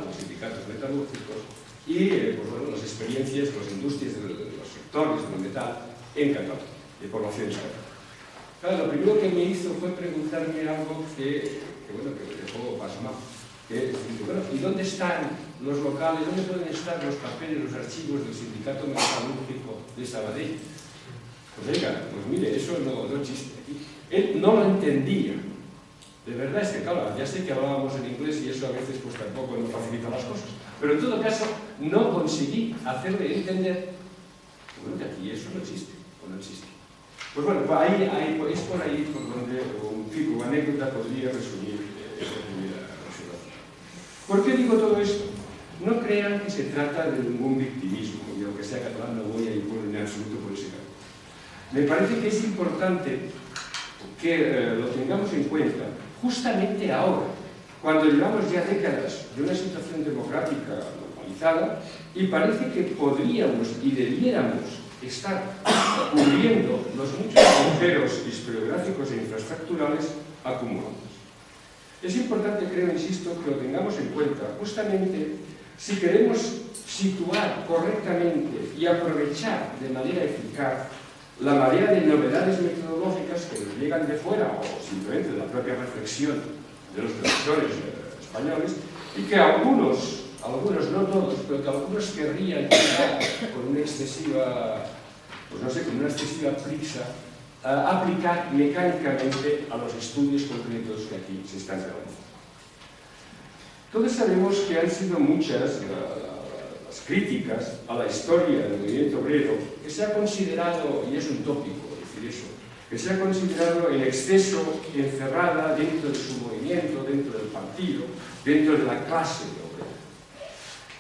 los sindicatos metalúrgicos, y las experiencias, las industrias de los sectores del metal en Cataluña. poblaciones católicas. Claro, lo primero que me hizo fue preguntarme algo que me dejó pasmado. Bueno, ¿y dónde están los locales? ¿Dónde pueden estar los papeles, los archivos del Sindicato Metalúrgico de Sabadell? Pues oiga, pues mire, eso no existe aquí. Él no lo entendía. De verdad es que, claro, ya sé que hablábamos en inglés y eso a veces pues tampoco nos facilita las cosas. Pero en todo caso, no conseguí hacerle entender que aquí eso no existe, o no existe. Pues bueno, es por ahí por donde una anécdota podría resumir esta primera observación. ¿Por qué digo todo esto? No crean que se trata de ningún victimismo, y aunque sea catalán no voy a ir en absoluto por ese camino. Me parece que es importante que lo tengamos en cuenta justamente ahora, cuando llevamos ya décadas de una situación democrática normalizada y parece que podríamos y debiéramos estar cubriendo los muchos agujeros historiográficos e infraestructurales acumulados. Es importante, creo, insisto, que lo tengamos en cuenta justamente si queremos situar correctamente y aprovechar de manera eficaz la marea de novedades metodológicas que nos llegan de fuera o simplemente de la propia reflexión de los profesores españoles y que algunos, no todos, pero que algunos querrían llegar con una excesiva, pues no sé, con una excesiva prisa a aplicar mecánicamente a los estudios concretos que aquí se están realizando. Todos sabemos que han sido muchas las críticas a la historia del movimiento obrero que se ha considerado, y es un tópico decir eso, que se ha considerado en exceso encerrada dentro de su movimiento, dentro del partido, dentro de la clase obrera.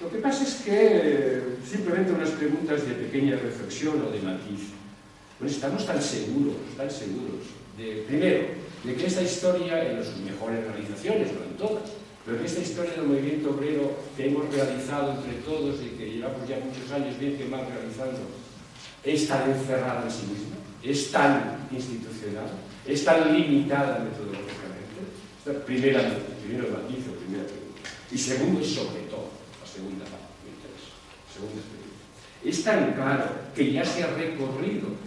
Lo que pasa es que simplemente unas preguntas de pequeña reflexión o de matiz. Pues estamos tan seguros primero, de que esta historia en sus mejores realizaciones, no en todas, pero que esta historia del movimiento obrero que hemos realizado entre todos y que llevamos ya muchos años bien que mal realizando, es tan encerrada en sí misma, es tan institucional, es tan limitada metodológicamente. Esta primero matiz o primera pregunta. Y segundo, y sobre todo, la segunda parte me interesa, segunda pregunta. Es tan claro que ya se ha recorrido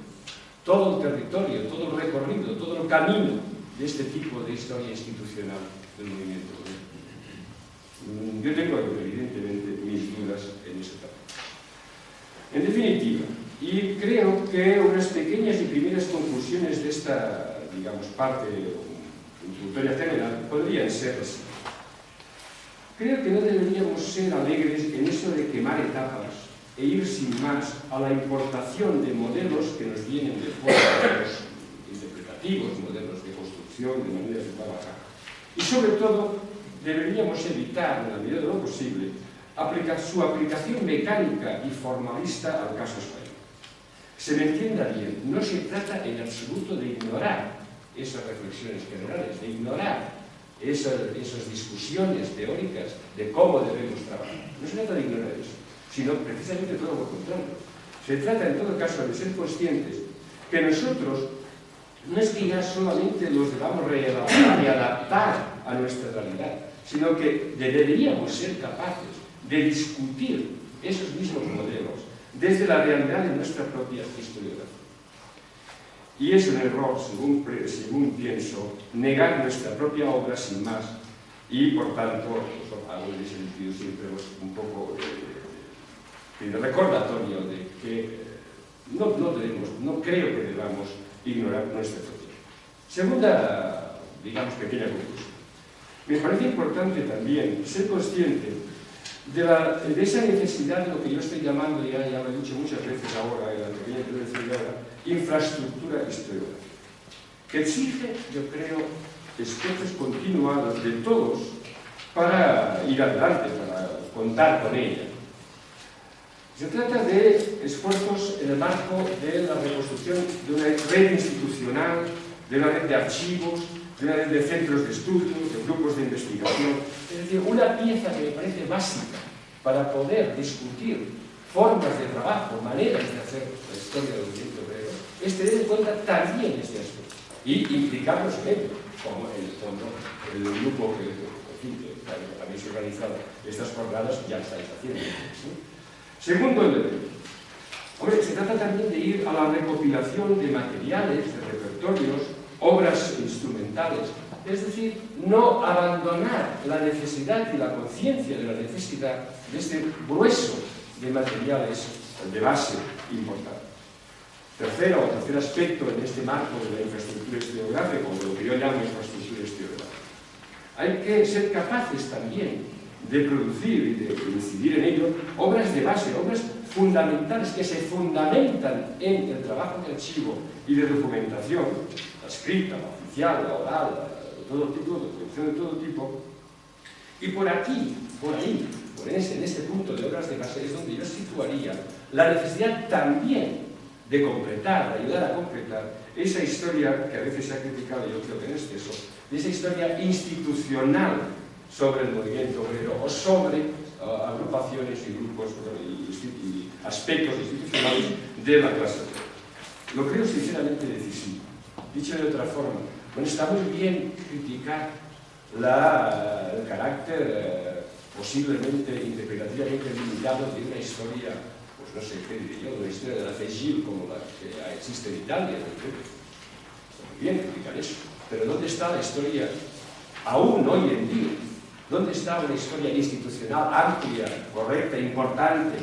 todo el territorio, todo el recorrido, todo el camino de este tipo de historia institucional del movimiento obrero. Yo tengo evidentemente mis dudas en ese tema. En definitiva, y creo que unas pequeñas y primeras conclusiones de esta, digamos, parte introductoria general podrían ser así. Creo que no deberíamos ser alegres en eso de quemar etapas e ir sin más a la importación de modelos que nos vienen de fuera, modelos interpretativos, modelos de construcción, de maneras de trabajar. Y sobre todo, deberíamos evitar, en la medida de lo posible, su aplicación mecánica y formalista al caso español. Se me entienda bien, no se trata en absoluto de ignorar esas reflexiones generales, de ignorar esas discusiones teóricas de cómo debemos trabajar. No se trata de ignorar eso, sino precisamente todo lo contrario. Se trata en todo caso de ser conscientes que nosotros no es que ya solamente los debamos reelaborar y adaptar a nuestra realidad, sino que deberíamos ser capaces de discutir esos mismos modelos desde la realidad de nuestra propia historiografía. Y es un error, según pienso, negar nuestra propia obra sin más y, por tanto, hago en ese sentido siempre un poco de recordatorio de que no creo que debamos ignorar nuestra propia. Segunda, digamos, pequeña conclusión. Me parece importante también ser consciente de esa necesidad de lo que yo estoy llamando, ya lo he dicho muchas veces ahora, en la pequeña intervención de ahora, infraestructura historiográfica, que exige, yo creo, esfuerzos continuados de todos para ir adelante, para contar con ella. Se trata de esfuerzos en el marco de la reconstrucción de una red institucional, de una red de archivos, de una red de centros de estudios, de grupos de investigación. Es decir, una pieza que me parece básica para poder discutir formas de trabajo, maneras de hacer la historia del movimiento obrero, es tener en cuenta también este aspecto y implicarlos en ello, como en el fondo el grupo que habéis organizado estas jornadas ya estáis haciendo. ¿Sí? Segundo elemento. Hombre, se trata también de ir a la recopilación de materiales, de repertorios, obras instrumentales. Es decir, no abandonar la necesidad y la conciencia de la necesidad de este grueso de materiales de base importante. Tercer aspecto en este marco de la infraestructura historiográfica, o de lo que yo llamo infraestructura historiográfica. Hay que ser capaces también de producir y de incidir en ello obras de base, obras fundamentales que se fundamentan en el trabajo de archivo y de documentación, la escrita, la oficial, la oral, todo tipo, documentación de todo tipo. Y por aquí, por ahí, en este punto de obras de base es donde yo situaría la necesidad también de completar, de ayudar a completar esa historia que a veces se ha criticado, yo creo que en exceso, de esa historia institucional sobre el movimiento obrero o sobre agrupaciones y grupos y aspectos institucionales de la clase obrera. Lo creo sinceramente decisivo. Dicho de otra forma, bueno, está muy bien criticar el carácter posiblemente interpretativamente limitado de una historia, pues no sé qué diría yo, de una historia de la FEGIL como la que existe en Italia. Está muy bien criticar eso. Pero ¿dónde está la historia aún hoy en día? ¿Dónde está una historia institucional amplia, correcta, importante,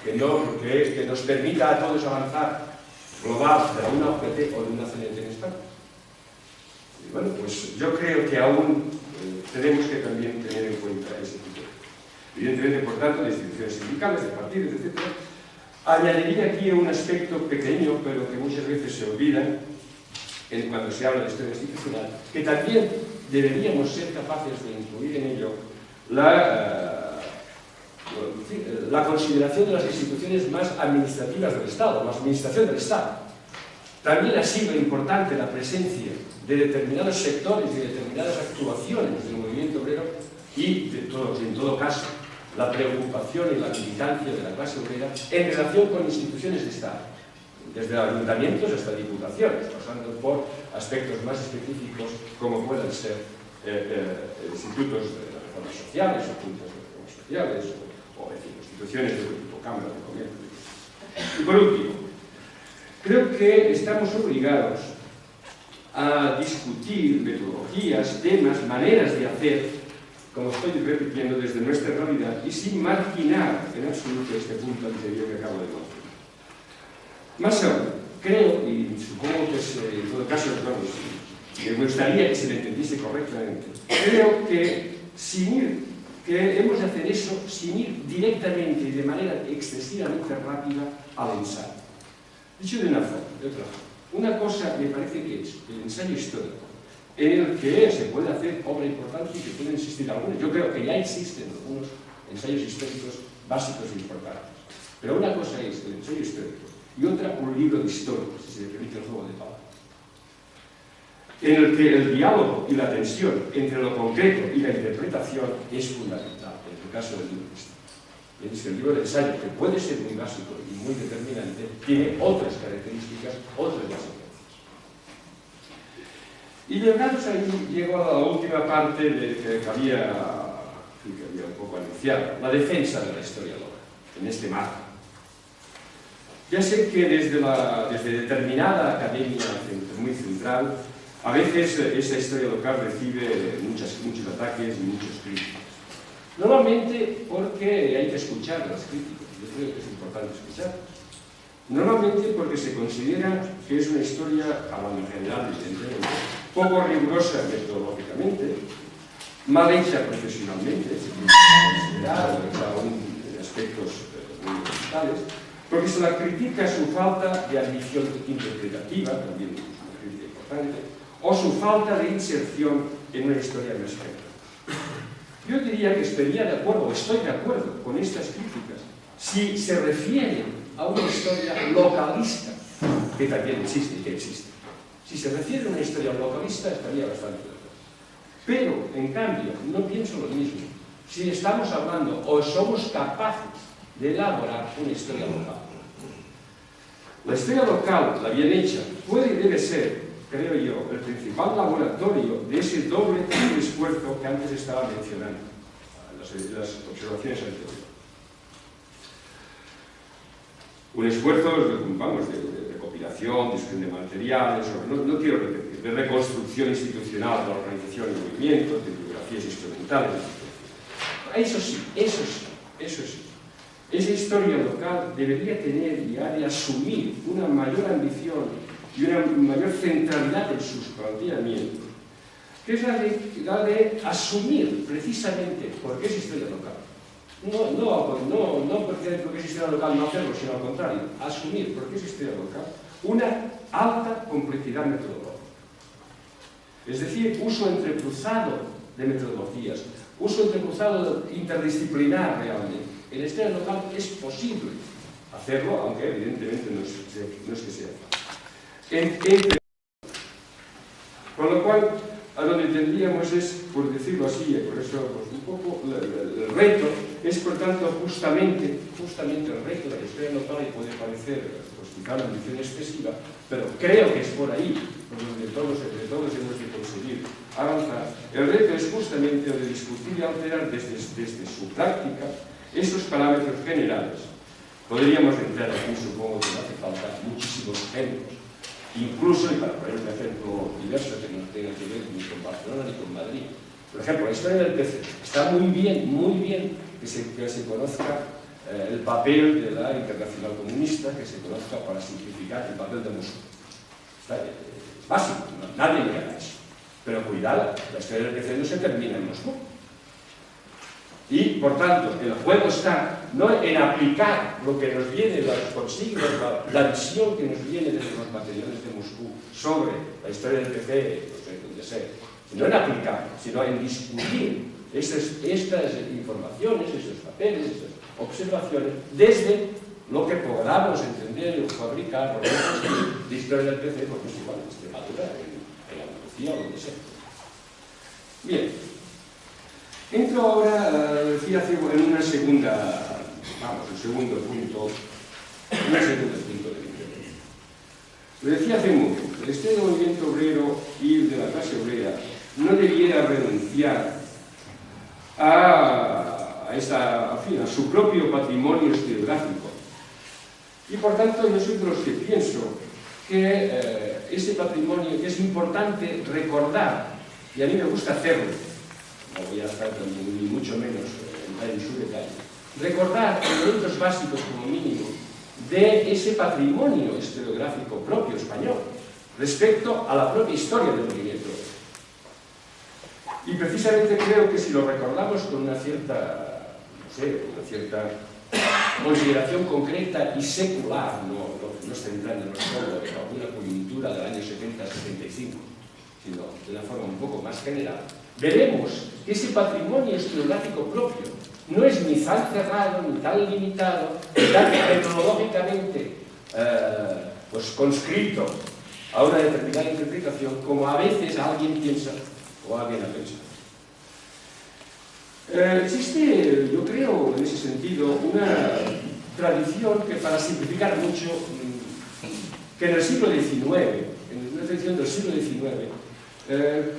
que nos permita a todos avanzar global de una OPT o de una CNT en España? Y bueno, pues yo creo que aún tenemos que también tener en cuenta ese tipo. Evidentemente, por tanto, de instituciones sindicales, de partidos, etc. Añadiría aquí un aspecto pequeño, pero que muchas veces se olvida cuando se habla de historia institucional, que también deberíamos ser capaces de incluir en ello la consideración de las instituciones más administrativas del Estado, la administración del Estado. También ha sido importante la presencia de determinados sectores y determinadas actuaciones del movimiento obrero y, en todo caso, la preocupación y la militancia de la clase obrera en relación con instituciones de Estado, desde ayuntamientos hasta diputaciones, pasando por aspectos más específicos como pueden ser institutos de reformas sociales o juntas de reformas sociales o instituciones de tipo cámara de comercio. Y por último, creo que estamos obligados a discutir metodologías, temas, maneras de hacer, como estoy repitiendo, desde nuestra realidad y sin marginar en absoluto este punto anterior que acabo de mencionar. Más aún, creo, y supongo que en todo caso, me gustaría que se le entendiese correctamente, creo que hemos de hacer eso sin ir directamente y de manera excesivamente rápida al ensayo. Dicho de una forma, de otra forma. Una cosa me parece que es el ensayo histórico, en el que se puede hacer obra importante y que pueden existir algunos. Yo creo que ya existen algunos ensayos históricos básicos e importantes. Pero una cosa es el ensayo histórico y otra un libro de historia, si se me permite el juego de palabras, en el que el diálogo y la tensión entre lo concreto y la interpretación es fundamental, en el caso del libro de historia. Y es que el libro de ensayo, que puede ser muy básico y muy determinante, tiene otras características, otras consecuencias. Y llegados ahí, llego a la última parte que había un poco anunciado, la defensa de la historia local, en este marco. Ya sé que desde determinada academia muy central, a veces esa historia local recibe muchos ataques y muchos críticas. Normalmente porque hay que escuchar las críticas, yo creo que es importante escuchar. Normalmente porque se considera que es una historia, hablando en general, evidentemente, poco rigurosa metodológicamente, mal hecha profesionalmente, considerada, hecha aún en aspectos muy fundamentales, porque se la critica su falta de ambición interpretativa, también es una crítica importante, o su falta de inserción en una historia más general. Yo diría que estaría de acuerdo, o estoy de acuerdo con estas críticas, si se refieren a una historia localista, que también existe y que existe. Si se refiere a una historia localista, estaría bastante de acuerdo. Pero, en cambio, no pienso lo mismo. Si estamos hablando o somos capaces de elaborar una historia local. La historia local, la bien hecha, puede y debe ser, creo yo, el principal laboratorio de ese doble esfuerzo que antes estaba mencionando, las observaciones anteriores. un esfuerzo, vamos, de recopilación, de materiales, no quiero repetir, de reconstrucción institucional de la organización y movimiento, de bibliografías instrumentales. Eso sí, esa historia local debería tener y ha de asumir una mayor ambición y una mayor centralidad en sus planteamientos, que es la de asumir precisamente por qué es historia local. No porque es historia local no hacerlo, sino al contrario, asumir por qué es historia local una alta complejidad metodológica. Es decir, uso entrecruzado de metodologías, uso entrecruzado interdisciplinar realmente. En la historia local es posible hacerlo, aunque evidentemente no es que sea fácil. Con lo cual, a donde tendríamos es, por decirlo así, por eso pues, un poco el reto es, por tanto, justamente el reto de la historia local, y puede parecer pues, quizá una ambición excesiva, pero creo que es por ahí por donde todos hemos de conseguir avanzar. El reto es justamente el de discutir y alterar desde su práctica esos parámetros generales. Podríamos entrar aquí, supongo que no hace falta muchísimos ejemplos, incluso, y para poner un ejemplo diverso que no tenga que ver ni con Barcelona ni con Madrid. Por ejemplo, la historia del PC. Está muy bien que se conozca el papel de la Internacional Comunista, que se conozca para simplificar el papel de Moscú. Está básico, nadie niega eso. Pero cuidado, la historia del PC no se termina en Moscú. Y, por tanto, el juego está no en aplicar lo que nos viene, las consignas, la visión que nos viene desde los materiales de Moscú sobre la historia del PC, no sé, donde sea, no en aplicar, sino en discutir estas informaciones, esos papeles, estas observaciones, desde lo que podamos entender o fabricar de historia del PC, porque es igual en Extremadura, en Andalucía o donde sea. Bien. Entro ahora, decía, en una segunda, un segundo punto de intervención. Lo decía hace un momento, el Estado del movimiento obrero y de la clase obrera no debiera renunciar a su propio patrimonio historiográfico. Y por tanto, yo soy de los que pienso que ese patrimonio, que es importante recordar, y a mí me gusta hacerlo, no voy a estar ni mucho menos entrar en su detalle, recordar elementos básicos como mínimo de ese patrimonio historiográfico propio español respecto a la propia historia del movimiento. Y precisamente creo que si lo recordamos con una cierta, una cierta consideración concreta y secular, no centrándonos solo en alguna coyuntura del año 70-75, sino de una forma un poco más general, veremos que ese patrimonio historiográfico propio no es ni tan cerrado, ni tan limitado, ni tan metodológicamente pues conscrito a una determinada interpretación como a veces alguien piensa o alguien ha pensado. Existe, yo creo, en ese sentido, una tradición que, para simplificar mucho, que en el siglo XIX, en una tradición del siglo XIX,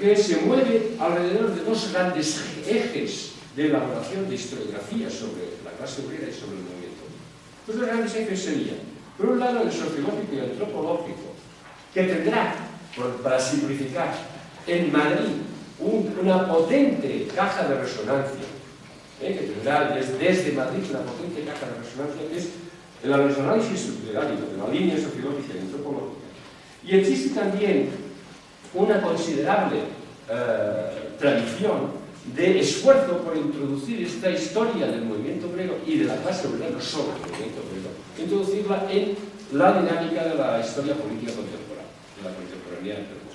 que se mueve alrededor de dos grandes ejes de elaboración de historiografía sobre la clase obrera y sobre el movimiento. Los dos grandes ejes serían, por un lado, el sociológico y el antropológico, que tendrá, para simplificar, en Madrid una potente caja de resonancia, que tendrá desde Madrid una potente caja de resonancia, que es el análisis de la línea sociológica y antropológica. Y existe también una considerable tradición de esfuerzo por introducir esta historia del movimiento obrero y de la clase obrera, no solo del movimiento obrero, introducirla en la dinámica de la historia política contemporánea, de la contemporaneidad del proceso.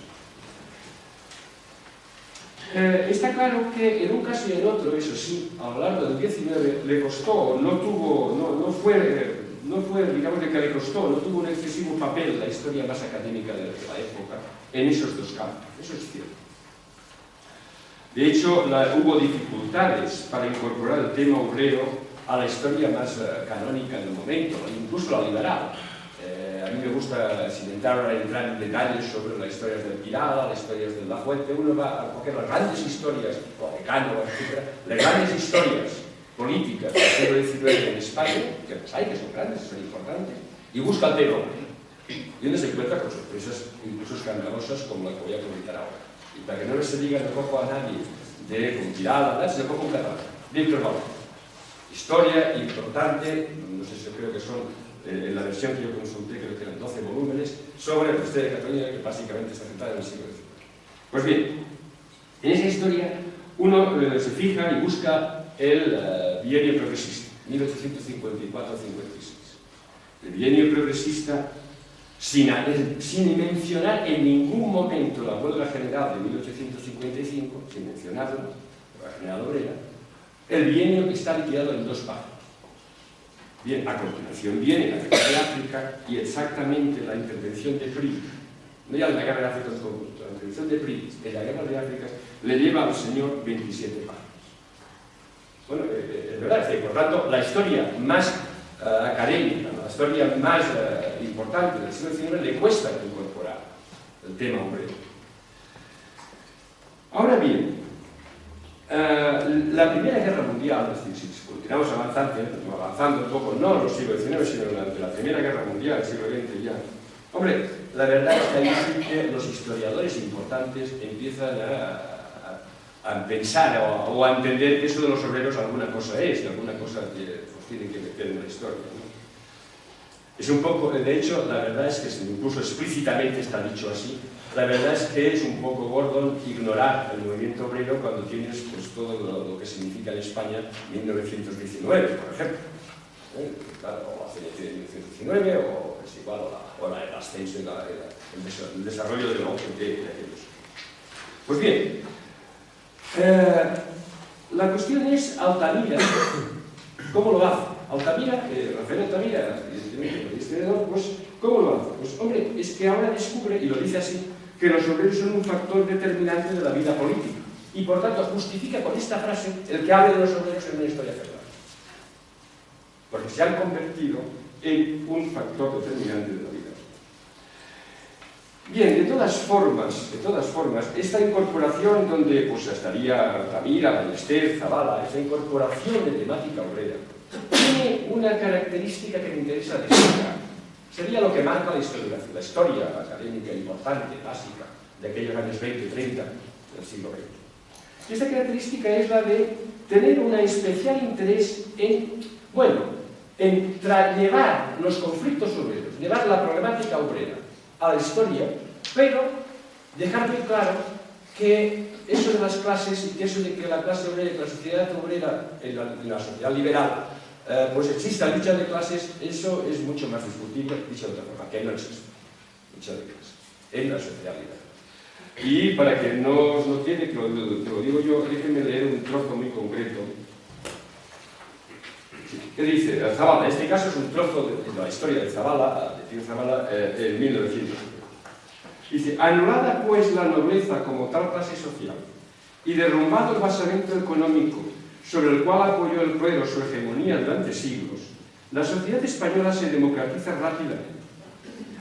Está claro que en un caso y en otro, eso sí, a lo largo del XIX le costó, no tuvo un excesivo papel la historia más académica de la época en esos dos campos, eso es cierto. De hecho, hubo dificultades para incorporar el tema obrero a la historia más canónica del momento, incluso la liberal. A mí me gusta, sin entrar en detalles sobre las historias del Pirala, las historias del La Fuente, uno va a coger las grandes historias, o de Cano, etc., las grandes historias políticas del siglo XIX en España, que las hay, que son grandes, son importantes, y busca el tema y uno se encuentra con sorpresas incluso escandalosas como la que voy a comentar ahora. Y para que no se diga tampoco a nadie con tirada, se le pongo un catalán. Víctor Valor. Historia importante, no sé si creo que son, en la versión que yo consulté, creo que eran 12 volúmenes, sobre la historia de Cataluña, que básicamente está centrada en el siglo XIX. Pues bien, en esa historia uno se fija y busca el bienio progresista, 1854-56. El bienio progresista, sin mencionar en ningún momento la huelga general de 1855, sin mencionarlo, la general obrera, el bienio está liquidado en dos partes. Bien, a continuación viene la guerra de África y exactamente la intervención de Pry, no ya la guerra de África en conjunto, la intervención de Pry en la guerra de África le lleva al señor 27 páginas. Bueno, es verdad, por tanto, la historia más académica, la historia más importante del siglo XIX le cuesta incorporar el tema obrero. Ahora bien, la Primera Guerra Mundial, es decir, si continuamos avanzando un poco, no en los siglos XIX, sino durante la Primera Guerra Mundial, el siglo XX ya, hombre, la verdad es que ahí sí que los historiadores importantes empiezan a pensar o a entender que eso de los obreros alguna cosa es, y alguna cosa que tienen que meter en la historia, ¿no? Es un poco, de hecho, la verdad es que incluso explícitamente está dicho así, la verdad es que es un poco Gordon ignorar el movimiento obrero cuando tienes pues, todo lo que significa en España 1919, por ejemplo. Claro, o la CNT de 1919, o es igual, o el ascenso y el desarrollo de la OGT de aquellos. Pues bien, la cuestión es Altamira, ¿cómo lo hace? Altamira, Rafael Altamira, pues, ¿cómo lo hace? Pues, hombre, es que ahora descubre, y lo dice así, que los obreros son un factor determinante de la vida política, y por tanto justifica con esta frase el que hable de los obreros en una historia federal. Porque se han convertido en un factor determinante de la vida. Bien, de todas formas, esta incorporación donde pues, estaría Altamira, Ballester, Zavala, esa incorporación de temática obrera, tiene una característica que me interesa destacar. Sería lo que marca la historiografía, la historia académica importante, básica, de aquellos años 20 y 30 del siglo XX. Y esta característica es la de tener un especial interés en, bueno, en llevar los conflictos obreros, llevar la problemática obrera a la historia, pero dejar muy claro que eso de las clases y que eso de que la clase obrera y la sociedad obrera en la sociedad liberal pues exista lucha de clases, eso es mucho más discutible, dicho de otra forma, que no existe lucha de clases en la sociedad liberal. Y para que no os lo quede, que lo digo yo, déjenme leer un trozo muy concreto. ¿Qué dice? Zavala, en este caso es un trozo de la historia de Zavala, de Tío Zavala, en 1900. Dice, anulada pues la nobleza como tal clase social y derrumbado el basamento económico sobre el cual apoyó el clero su hegemonía durante siglos, la sociedad española se democratiza rápidamente,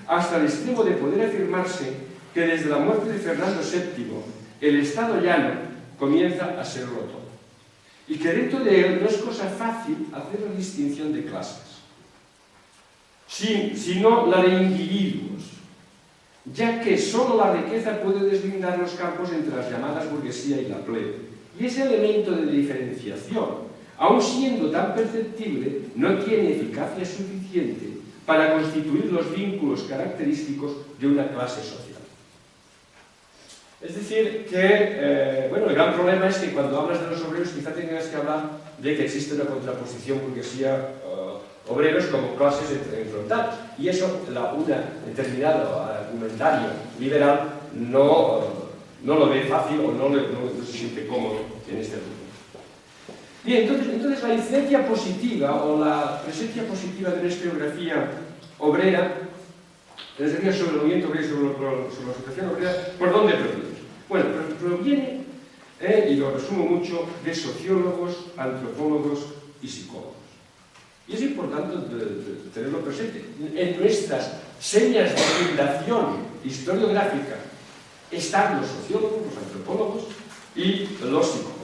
hasta el extremo de poder afirmarse que desde la muerte de Fernando VII el Estado llano comienza a serlo todo, y que dentro de él no es cosa fácil hacer la distinción de clases, sino la de individuos, ya que solo la riqueza puede deslindar los campos entre las llamadas burguesía y la plebe. Y ese elemento de diferenciación, aun siendo tan perceptible, no tiene eficacia suficiente para constituir los vínculos característicos de una clase social. Es decir, que bueno, el gran problema es que cuando hablas de los obreros quizá tengas que hablar de que existe una contraposición burguesía-obreros como clases enfrentadas. Y eso, un determinado argumentario liberal no lo ve fácil o no se siente cómodo en este punto. Bien, entonces la incidencia positiva o la presencia positiva de una historiografía obrera, sobre el movimiento obrero, sobre la situación obrera, ¿por dónde proviene? Bueno, proviene, y lo resumo mucho, de sociólogos, antropólogos y psicólogos. Y es importante tenerlo presente. En nuestras señas de fundación historiográfica están los sociólogos, los antropólogos y los psicólogos.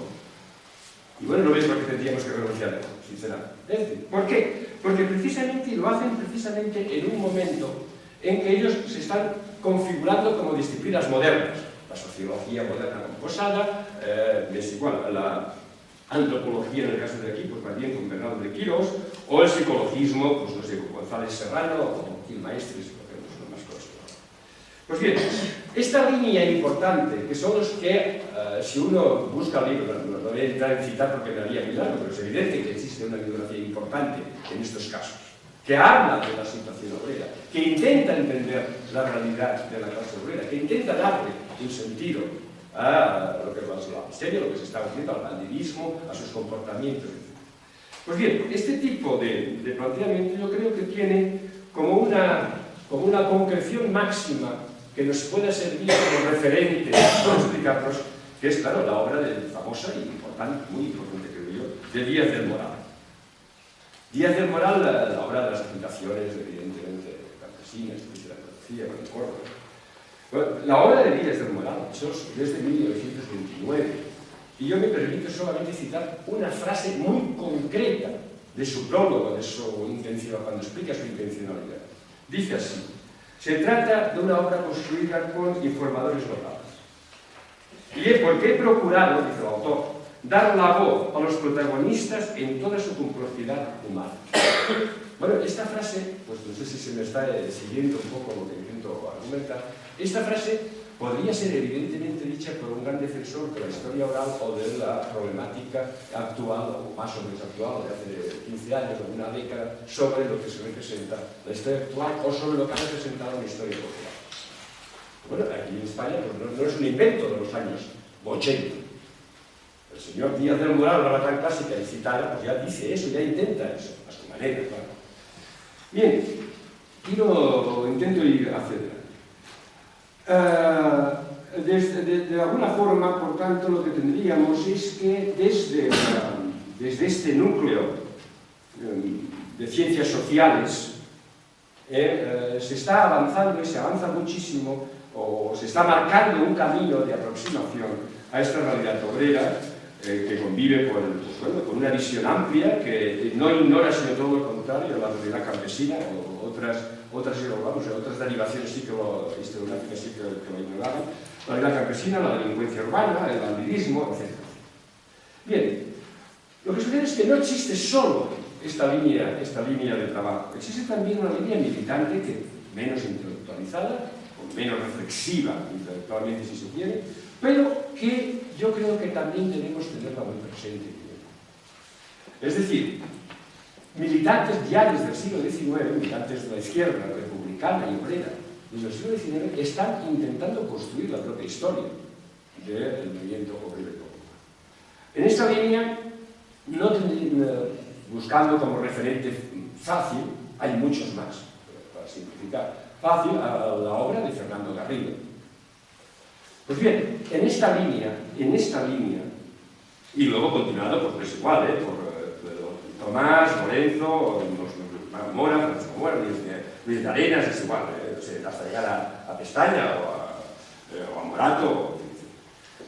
Y bueno, no ves por qué tendríamos que renunciar a eso, sinceramente. ¿Por qué? Porque precisamente lo hacen precisamente en un momento en que ellos se están configurando como disciplinas modernas. La sociología moderna como Posada, es igual, la antropología en el caso de aquí, pues más bien con Bernardo de Quirós, o el psicologismo, pues no sé, con González Serrano o Gil Maestres, por ejemplo, son más cosas. Pues bien, esta línea importante, que son los que, si uno busca libros, no voy a entrar en citar porque me haría milagro, pero es evidente que existe una bibliografía importante en estos casos, que habla de la situación obrera, que intenta entender la realidad de la clase obrera, que intenta darle un sentido a lo que es la miseria, lo que se está haciendo, al banditismo, a sus comportamientos. Pues bien, este tipo de planteamiento yo creo que tiene como una concreción máxima que nos pueda servir como referente para explicarnos, que es, claro, la obra famosa y importante, muy importante creo yo, de Díaz del Moral. Díaz del Moral, la obra de las aplicaciones, evidentemente, campesinas, de la filosofía, con el Córdoba. Bueno, la obra de Díaz del Moral, desde 1929, y yo me permito solamente citar una frase muy concreta de su prólogo, de su intención, cuando explica su intencionalidad. Dice así: se trata de una obra construida con informadores locales. Y es porque he procurado, dice el autor, dar la voz a los protagonistas en toda su complejidad humana. Bueno, esta frase, pues no sé si se me está siguiendo un poco lo que intento argumentar, esta frase podría ser evidentemente dicha por un gran defensor de la historia oral o de la problemática actual, o más o menos actual, de hace 15 años o una década, sobre lo que se representa la historia actual o sobre lo que ha representado la historia popular. Bueno, aquí en España pues no es un invento de los años 80. El señor Díaz del Moral, la tan clásica y citada, pues ya dice eso, ya intenta eso, a su manera, claro. Bien, intento ir hacia de alguna forma, por tanto, lo que tendríamos es que desde este núcleo de ciencias sociales se está avanzando y se avanza muchísimo, o se está marcando un camino de aproximación a esta realidad obrera que convive con una visión amplia, que no ignora sino todo lo contrario, la realidad campesina o otras derivaciones historiográficas sí que lo ignoraban, la realidad campesina, la delincuencia urbana, el banditismo, etc. Bien, lo que sucede es que no existe solo esta línea de trabajo, existe también una línea militante que menos intelectualizada, o menos reflexiva intelectualmente si se quiere, pero que yo creo que también debemos tenerla muy presente. Es decir, militantes ya desde el siglo XIX, militantes de la izquierda republicana y obrera, desde el siglo XIX están intentando construir la propia historia del movimiento obrero y popular. En esta línea, buscando como referente fácil, hay muchos más, para simplificar, fácil a la obra de Fernando Garrido. Pues bien, en esta línea, y luego continuado, pues es igual, por Tomás, Lorenzo, Mora, Francisco Mora, Luis de Arenas, es igual, hasta llegar a Pestaña o a Morato.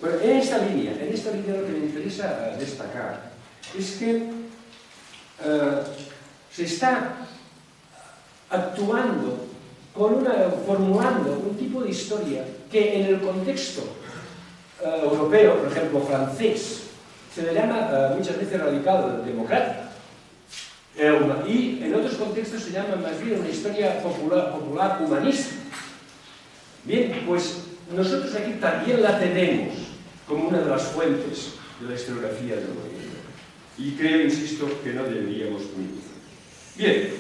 Bueno, en esta línea lo que me interesa destacar es que se está actuando formulando un tipo de historia que en el contexto europeo, por ejemplo francés, se le llama muchas veces radical democrática. Y en otros contextos se llama más bien una historia popular humanista. Bien, pues nosotros aquí también la tenemos como una de las fuentes de la historiografía del movimiento. Y creo, insisto, que no deberíamos minimizar. Bien,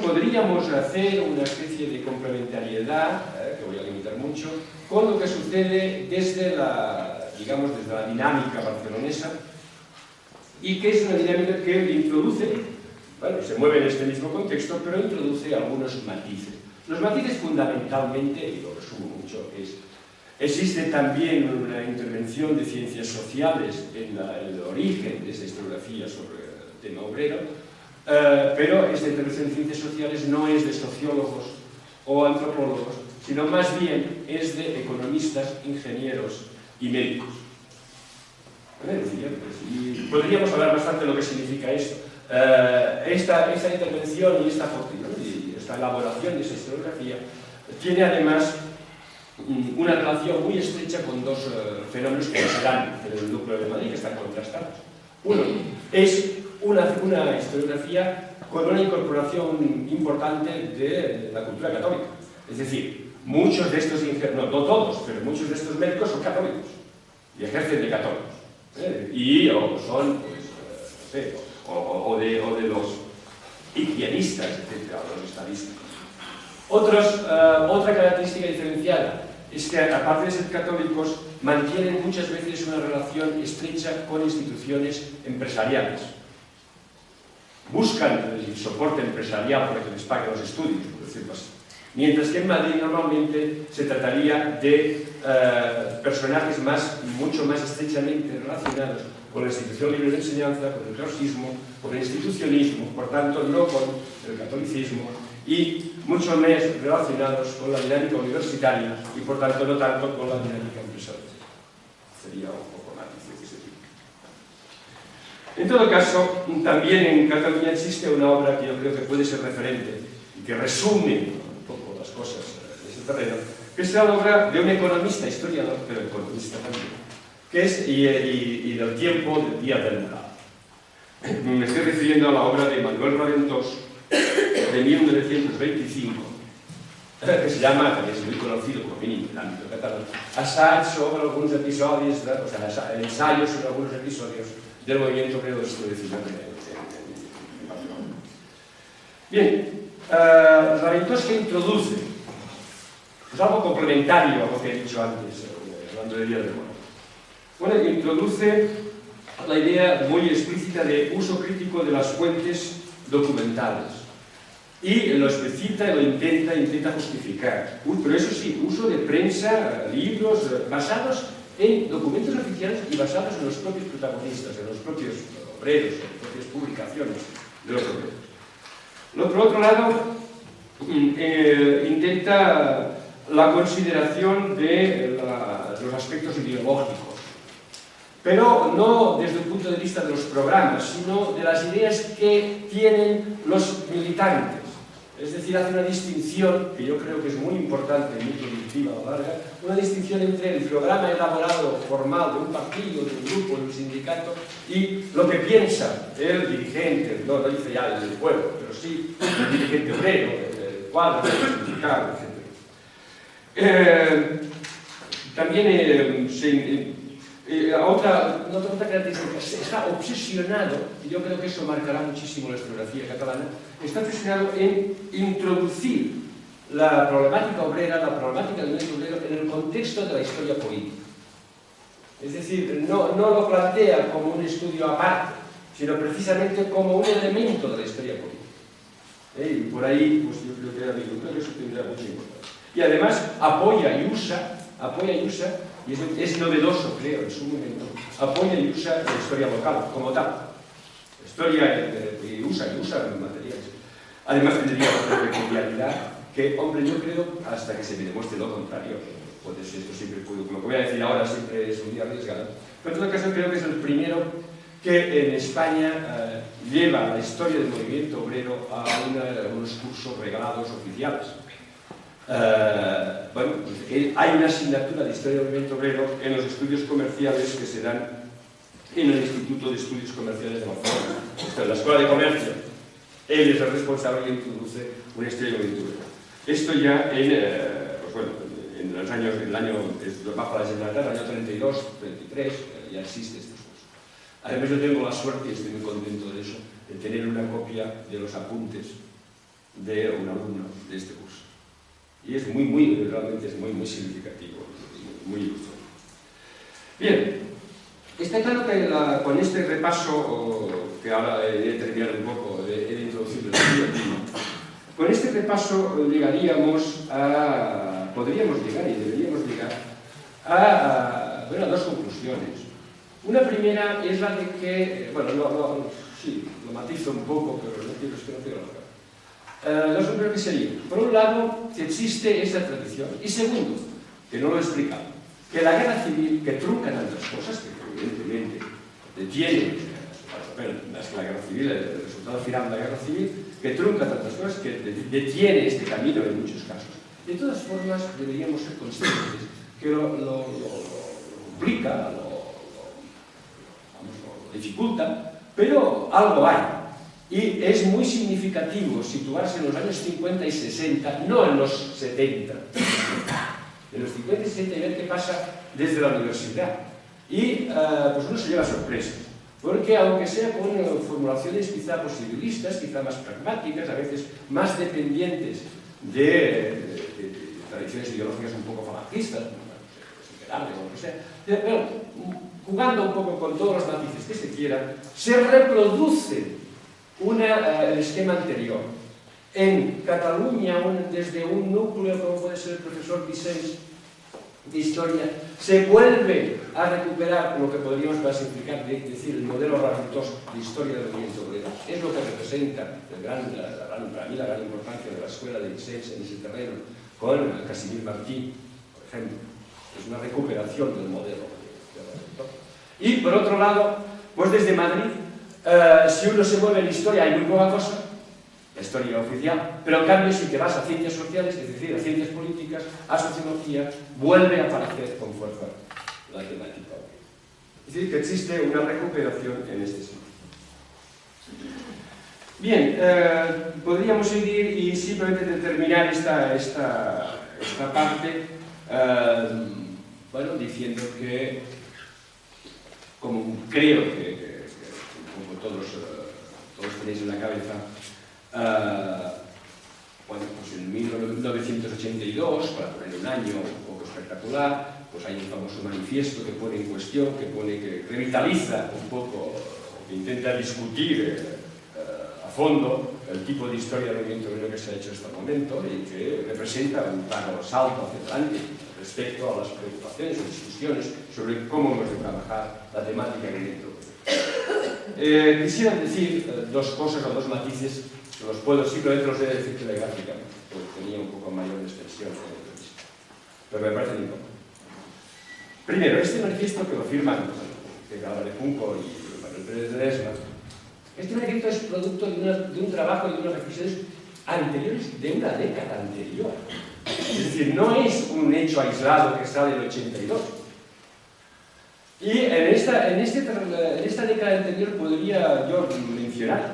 podríamos hacer una especie de complementariedad, que voy a limitar mucho, con lo que sucede desde la dinámica barcelonesa, y que es una dinámica que introduce, bueno, se mueve en este mismo contexto, pero introduce algunos matices. Los matices fundamentalmente, y lo resumo mucho, existe también una intervención de ciencias sociales en el origen de esta historiografía sobre el tema obrero, pero esta intervención de ciencias sociales no es de sociólogos o antropólogos, sino más bien es de economistas, ingenieros y médicos. Y podríamos hablar bastante de lo que significa esto. Esta intervención y esta elaboración de esa historiografía tiene además una relación muy estrecha con dos fenómenos que se dan en el núcleo de Madrid, que están contrastados. Uno es una historiografía con una incorporación importante de la cultura católica. Es decir, muchos de estos ingenieros, no todos, pero muchos de estos médicos son católicos y ejercen de católicos. Y o son, pues, o de los higienistas, etcétera, o los estadistas. Otra característica diferenciada es que, aparte de ser católicos, mantienen muchas veces una relación estrecha con instituciones empresariales. Buscan el soporte empresarial para que les paguen los estudios, por decirlo así. Mientras que en Madrid normalmente se trataría de personajes mucho más estrechamente relacionados con la institución libre de enseñanza, con el clausismo, con el institucionismo, por tanto no con el catolicismo, y mucho más relacionados con la dinámica universitaria y por tanto no tanto con la dinámica empresarial. Sería un poco más difícil. En todo caso, también en Cataluña existe una obra que yo creo que puede ser referente y que resume un poco las cosas de ese terreno, que es la obra de un economista, historiador, pero economista también, que es y del tiempo del Día del Morado. Me estoy refiriendo a la obra de Manuel Raventós, de 1925, que se llama, también es muy conocido como mínimo en el ámbito catalán, Assaig sobre algunos episodios, o sea, ensayos sobre algunos episodios del movimiento obrero del siglo XIX en Barcelona. Bien, Raventós que introduce, pues algo complementario a lo que he dicho antes, hablando del Día del Morado. Bueno, introduce la idea muy explícita de uso crítico de las fuentes documentales y lo explicita y lo intenta justificar. Pero eso sí, uso de prensa, libros basados en documentos oficiales y basados en los propios protagonistas, en los propios obreros, en las propias publicaciones de los obreros. Por otro lado, intenta la consideración de los aspectos ideológicos, pero no desde el punto de vista de los programas, sino de las ideas que tienen los militantes. Es decir, hace una distinción, que yo creo que es muy importante y muy productiva a la larga, una distinción entre el programa elaborado formal de un partido, de un grupo, de un sindicato, y lo que piensa el dirigente, no dice ya el pueblo, pero sí el dirigente obrero, el cuadro, el sindicato, etc. También otra característica, está obsesionado, y yo creo que eso marcará muchísimo la historiografía catalana, está obsesionado en introducir la problemática obrera, la problemática del movimiento obrero en el contexto de la historia política. Es decir, no lo plantea como un estudio aparte, sino precisamente como un elemento de la historia política. Y por ahí, pues yo creo que eso tendrá mucha importancia. Y además apoya y usa, y es novedoso, creo, en su momento, apoya y usa la historia local, como tal. Historia y usa materiales. Además tendría otra peculiaridad que, hombre, yo creo, hasta que se me demuestre lo contrario, puede ser, esto siempre puedo, lo que voy a decir ahora siempre es un día arriesgado, pero en todo caso creo que es el primero que en España lleva la historia del movimiento obrero a unos cursos regalados oficiales. Bueno, hay una asignatura de historia del movimiento obrero en los estudios comerciales que se dan en el Instituto de Estudios Comerciales de Barcelona. En la Escuela de Comercio, él es el responsable y introduce una historia del movimiento obrero. Esto ya en los años, el año bajo la Generalitat, el año 32, 33, ya existe estos cursos. Además yo tengo la suerte, y estoy muy contento de eso, de tener una copia de los apuntes de un alumno de este curso. Y es realmente es muy significativo, muy ilustrativo. Bien, está claro que con este repaso, que ahora he de terminar un poco, he de introducir el estudio, con este repaso podríamos llegar y deberíamos llegar a dos conclusiones. Una primera es la de que, lo matizo un poco, pero no quiero la dos creo que sería, por un lado, que existe esta tradición, y segundo, que no lo he explicado, que la guerra civil, que trunca tantas cosas, que evidentemente detiene, bueno, más que la guerra civil, el resultado final de la guerra civil, que trunca tantas cosas, que detiene este camino en muchos casos. De todas formas, deberíamos ser conscientes que lo complica, lo dificulta, pero algo hay. Y es muy significativo situarse en los años 50 y 60, no en los 70. En los 50 y 60 y ver qué pasa desde la universidad. Y pues uno se lleva sorpresas. Porque aunque sea con formulaciones quizá posibilistas, quizá más pragmáticas, a veces más dependientes de tradiciones ideológicas un poco falangistas, o lo que sea, pero jugando un poco con todos los matices que se quieran, se reproduce el esquema anterior. En Cataluña, desde un núcleo como puede ser el profesor Vicens de Historia, se vuelve a recuperar lo que podríamos clasificar, decir, el modelo Ravitos de Historia del movimiento obrero. Es lo que representa para mí la gran importancia de la escuela de Vicens en ese terreno, con Casimir Martí, por ejemplo. Es una recuperación del modelo de Ravitos. Y por otro lado, pues desde Madrid, si uno se mueve en historia hay muy poca cosa, la historia oficial, pero en cambio si te vas a ciencias sociales, es decir, a ciencias políticas, a sociología, vuelve a aparecer con fuerza la temática. Es decir, que existe una recuperación en este sentido. Bien, podríamos seguir y simplemente terminar esta parte bueno, diciendo que, como creo que como todos tenéis en la cabeza, bueno, pues en 1982, para poner un año un poco espectacular, pues hay un famoso manifiesto que pone en cuestión, que revitaliza un poco, que intenta discutir a fondo el tipo de historia del movimiento obrero que se ha hecho hasta el momento y que representa un claro salto hacia adelante respecto a las preocupaciones o discusiones sobre cómo hemos de trabajar la temática del movimiento obrero. Quisiera decir dos cosas o dos matices, que los puedo, simplemente los he de decir telegráficamente, porque tenía un poco mayor extensión en la entrevista, pero me parece importante. Primero, este manifiesto que lo firman Álvarez Junco y Manuel Pérez de Ledesma, este manifiesto es producto de un trabajo y de unas reflexiones anteriores, de una década anterior. Es decir, no es un hecho aislado que sale del 82. Y en esta década anterior podría yo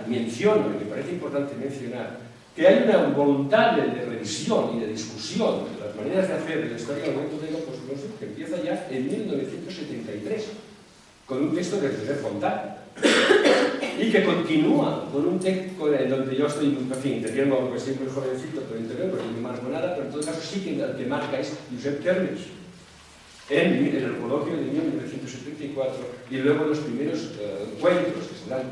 menciono, y me parece importante mencionar, que hay una voluntad de revisión y de discusión de las maneras de hacer de la historia del movimiento obrero, pues no sé, que empieza ya en 1973, con un texto de José Fontana, y que continúa con un texto en donde yo estoy, en fin, entendiendo algo que siempre muy jovencito, pero interior, porque no me marco nada, pero en todo caso sí que el que marca es Josep Termes, en el coloquio de 1974, y luego los primeros encuentros que se dan,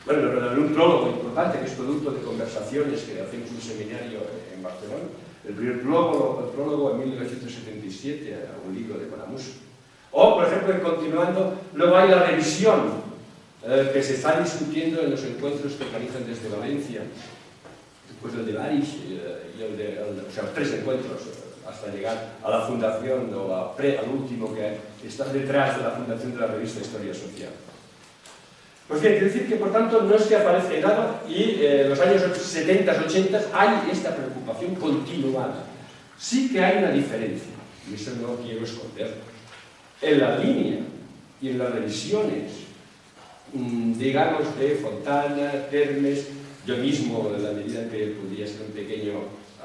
bueno, en un prólogo importante que es producto de conversaciones que hacemos en un seminario en Barcelona, el prólogo en 1977 a un libro de Conamus. O, por ejemplo, continuando, luego hay la revisión que se está discutiendo en los encuentros que organizan desde Valencia, después del de Baris, o sea, 3 encuentros, hasta llegar a la fundación o al último que está detrás de la fundación de la revista Historia Social. Pues bien, quiere decir que por tanto no es que aparece nada y en los años 70, 80 hay esta preocupación continuada. Sí que hay una diferencia, y eso no quiero esconderlo. En la línea y en las revisiones, digamos, de Fontana, Termes, yo mismo, en la medida que podría ser un pequeño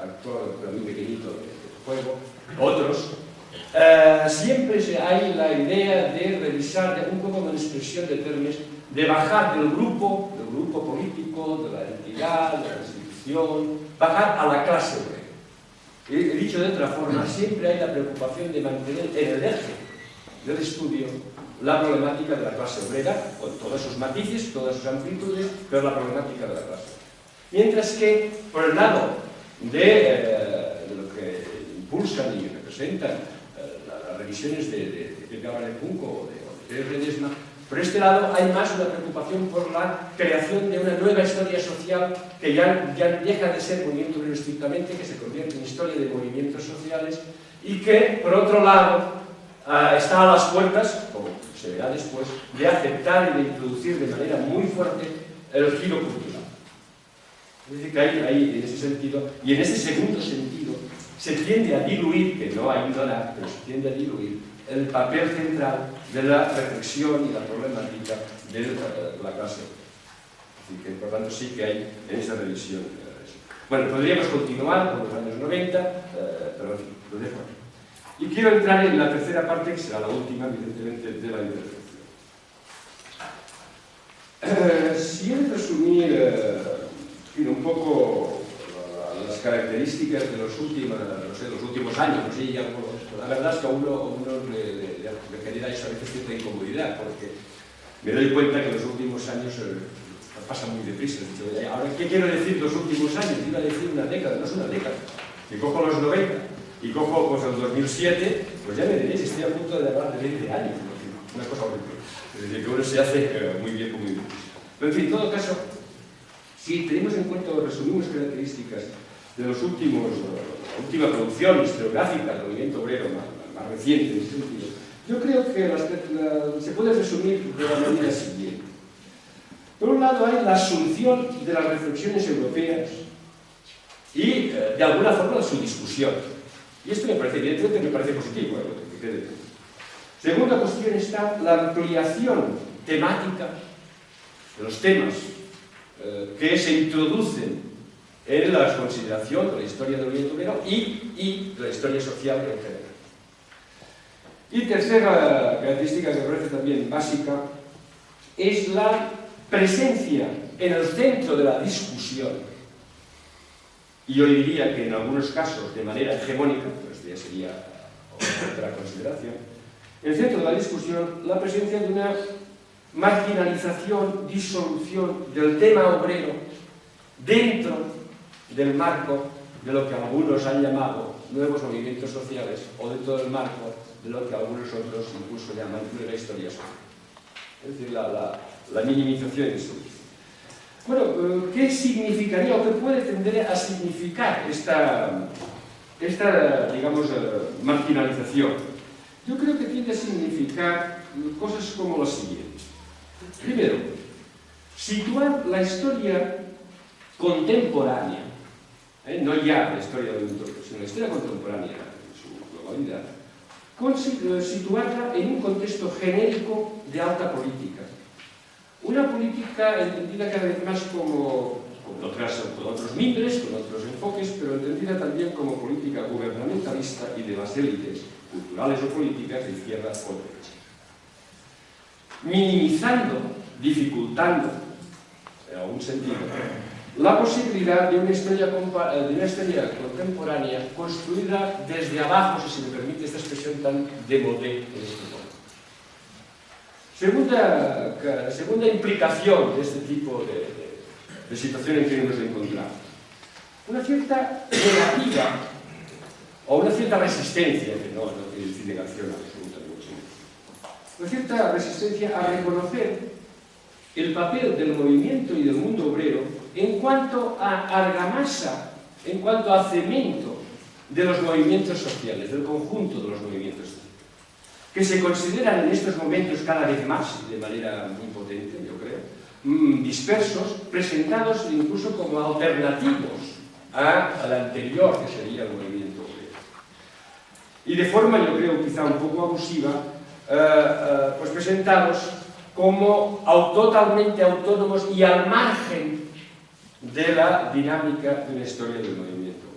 actor, pero muy pequeñito de juego, otros, siempre hay la idea de revisar, un poco como una expresión de Termes, de bajar del grupo político, de la entidad, de la institución, bajar a la clase obrera. He dicho de otra forma, siempre hay la preocupación de mantener en el eje del estudio la problemática de la clase obrera, con todos sus matices, todas sus amplitudes, pero la problemática de la clase obrera. Mientras que, por el lado de lo que impulsan y representan las revisiones de Pepe Álvarez Junco o de Pérez Ledesma, por este lado hay más una preocupación por la creación de una nueva historia social que ya deja de ser movimiento obrero estrictamente, que se convierte en historia de movimientos sociales y que, por otro lado, está a las puertas, como se verá después, de aceptar y de introducir de manera muy fuerte el giro cultural. Es decir, que hay en ese sentido, y en ese segundo sentido, se tiende a diluir, que no a ignorar, pero se tiende a diluir el papel central de la reflexión y la problemática de la clase. Así que, por tanto, sí que hay en esa revisión. Bueno, podríamos continuar con los años 90, pero en fin, lo dejo aquí. Y quiero entrar en la tercera parte, que será la última, evidentemente, de la intervención. Si he de resumir un poco las características de los últimos años, no sé, la verdad es que a uno le genera eso a veces cierta incomodidad, porque me doy cuenta que los últimos años pasan muy deprisa. Ahora, ¿qué quiero decir los últimos años? Iba a decir una década, no es una década. Si cojo los 90 y cojo pues, el 2007, pues ya me diréis, estoy a punto de hablar de 20 años. Una cosa horrible. Es decir, que uno se hace muy viejo, muy bien. Pero en fin, en todo caso, si tenemos en cuenta o resumimos características de la última producción historiográfica del movimiento obrero más reciente en ese sentido, yo creo que se puede resumir de la manera siguiente. Por un lado hay la asunción de las reflexiones europeas y, de alguna forma, su discusión. Y esto me parece, evidentemente, me parece positivo. Segunda cuestión está la ampliación temática de los temas que se introducen en la consideración de la historia del movimiento obrero y la historia social en general. Y tercera característica que me parece también básica es la presencia en el centro de la discusión, y yo diría que en algunos casos de manera hegemónica, pues ya sería otra consideración, en el centro de la discusión la presencia de una marginalización, disolución del tema obrero dentro del marco de lo que algunos han llamado nuevos movimientos sociales o dentro del marco de lo que algunos otros incluso llaman nueva historia social. Es decir, la minimización de eso. Bueno, ¿qué significaría o qué puede tender a significar esta digamos, marginalización? Yo creo que tiende a significar cosas como las siguientes. Primero, situar la historia contemporánea, no ya la historia del mundo, sino la historia contemporánea en su globalidad, situarla en un contexto genérico de alta política. Una política entendida cada vez más con otros mimbres, con otros enfoques, pero entendida también como política gubernamentalista y de las élites culturales o políticas de izquierda o derecha. Minimizando, dificultando, en algún sentido, la posibilidad de una historia contemporánea construida desde abajo, si se me permite esta expresión tan de modé en este momento. Segunda implicación de este tipo de situación en que nos encontramos. Una cierta negativa o una cierta resistencia, que no quiere decir negación absolutamente, una cierta resistencia a reconocer el papel del movimiento y del mundo obrero en cuanto a argamasa, en cuanto a cemento de los movimientos sociales, del conjunto de los movimientos sociales, que se consideran en estos momentos cada vez más, de manera muy potente, yo creo, dispersos, presentados incluso como alternativos al anterior, que sería el movimiento obrero. Y de forma, yo creo, quizá un poco abusiva, pues presentados como totalmente autónomos y al margen de la dinámica de la historia del movimiento.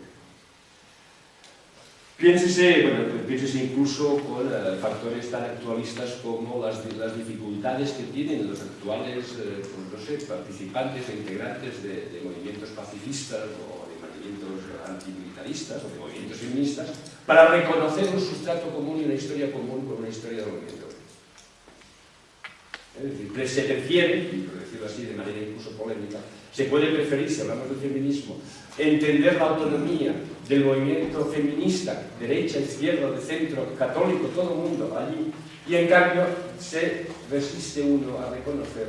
Piénsese incluso con factores tan actualistas como las dificultades que tienen los actuales participantes e integrantes de movimientos pacifistas o de movimientos antimilitaristas o de movimientos feministas para reconocer un sustrato común y una historia común con una historia del movimiento. Es decir, se prefiere, y por decirlo así de manera incluso polémica, se puede preferir, si hablamos del feminismo, entender la autonomía del movimiento feminista, derecha, izquierda, de centro, católico, todo el mundo allí, y en cambio se resiste uno a reconocer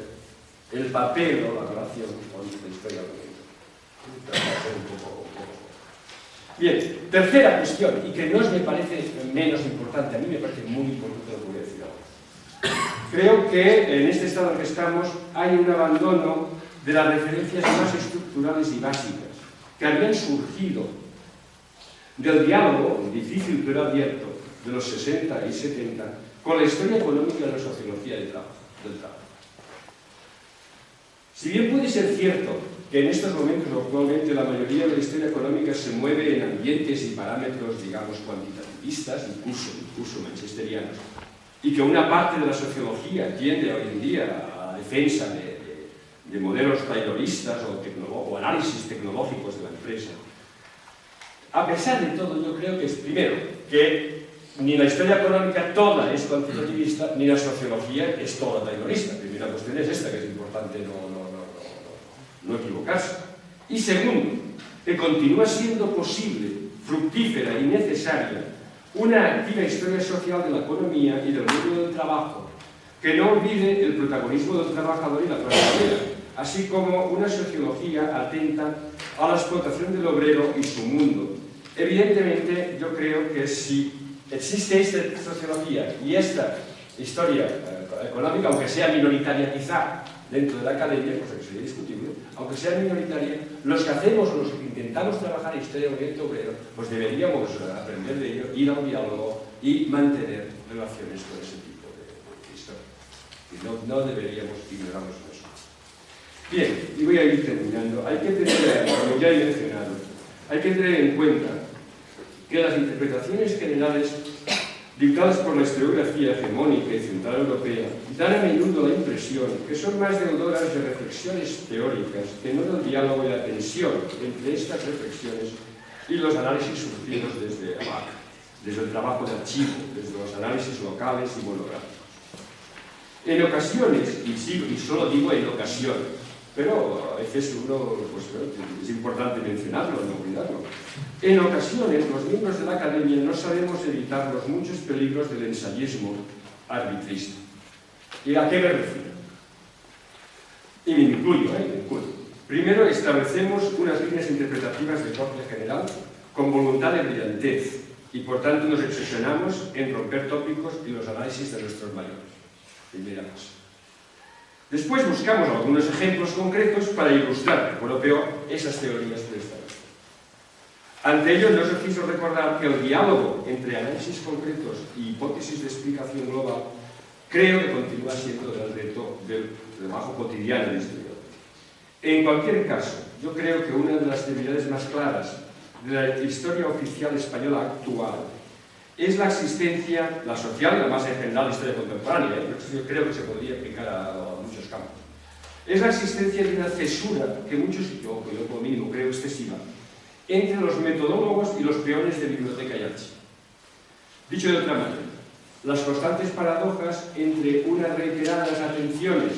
el papel o la relación con la historia del movimiento. Bien, tercera cuestión, y que no me parece menos importante, a mí me parece muy importante lo que voy a decir ahora. Creo que en este estado en que estamos hay un abandono de las referencias más estructurales y básicas que habían surgido del diálogo, difícil pero abierto, de los 60 y 70 con la historia económica de la sociología del trabajo. Si bien puede ser cierto que en estos momentos actualmente la mayoría de la historia económica se mueve en ambientes y parámetros, digamos, cuantitativistas, incluso manchesterianos, y que una parte de la sociología tiende hoy en día a la defensa de modelos tayloristas o análisis tecnológicos de la empresa, a pesar de todo, yo creo que es, primero, que ni la historia económica toda es cuantitativista, ni la sociología es toda taylorista. La primera cuestión es esta, que es importante no equivocarse. Y segundo, que continúa siendo posible, fructífera y necesaria una activa historia social de la economía y del mundo del trabajo, que no olvide el protagonismo del trabajador y la clase obrera, así como una sociología atenta a la explotación del obrero y su mundo. Evidentemente, yo creo que si existe esta sociología y esta historia económica, aunque sea minoritaria quizá dentro de la academia, cosa que sería discutible, aunque sea minoritaria, los que hacemos o los que intentamos trabajar en historia movimiento obrero, pues deberíamos aprender de ello, ir a un diálogo y mantener relaciones con ese tipo de historia. Y no deberíamos ignorarnos en eso. Bien, y voy a ir terminando. Hay que tener, como ya he mencionado, hay que tener en cuenta que las interpretaciones generales dictadas por la historiografía hegemónica y central europea dan a menudo la impresión que son más deudoras de reflexiones teóricas que no del diálogo y la tensión entre estas reflexiones y los análisis surgidos desde abajo, desde el trabajo de archivo, desde los análisis locales y monográficos. En ocasiones, y solo digo en ocasiones, pero a veces uno, pues, es importante mencionarlo, no olvidarlo. En ocasiones, los miembros de la academia no sabemos evitar los muchos peligros del ensayismo arbitrista. ¿Y a qué me refiero? Y me incluyo. Primero, establecemos unas líneas interpretativas de corte general con voluntad de brillantez y, por tanto, nos obsesionamos en romper tópicos y los análisis de nuestros mayores. Primera cosa. Después buscamos algunos ejemplos concretos para ilustrar, por lo peor, esas teorías preestablecidas. Ante ello, no es preciso recordar que el diálogo entre análisis concretos y hipótesis de explicación global creo que continúa siendo el reto del trabajo cotidiano del historiador. En cualquier caso, yo creo que una de las debilidades más claras de la historia oficial española actual es la existencia, la social y la más en general la historia contemporánea, yo creo que se podría aplicar a muchos campos, es la existencia de una cesura que muchos, yo como mínimo creo excesiva, entre los metodólogos y los peones de biblioteca y archivo. Dicho de otra manera, las constantes paradojas entre unas reiteradas atenciones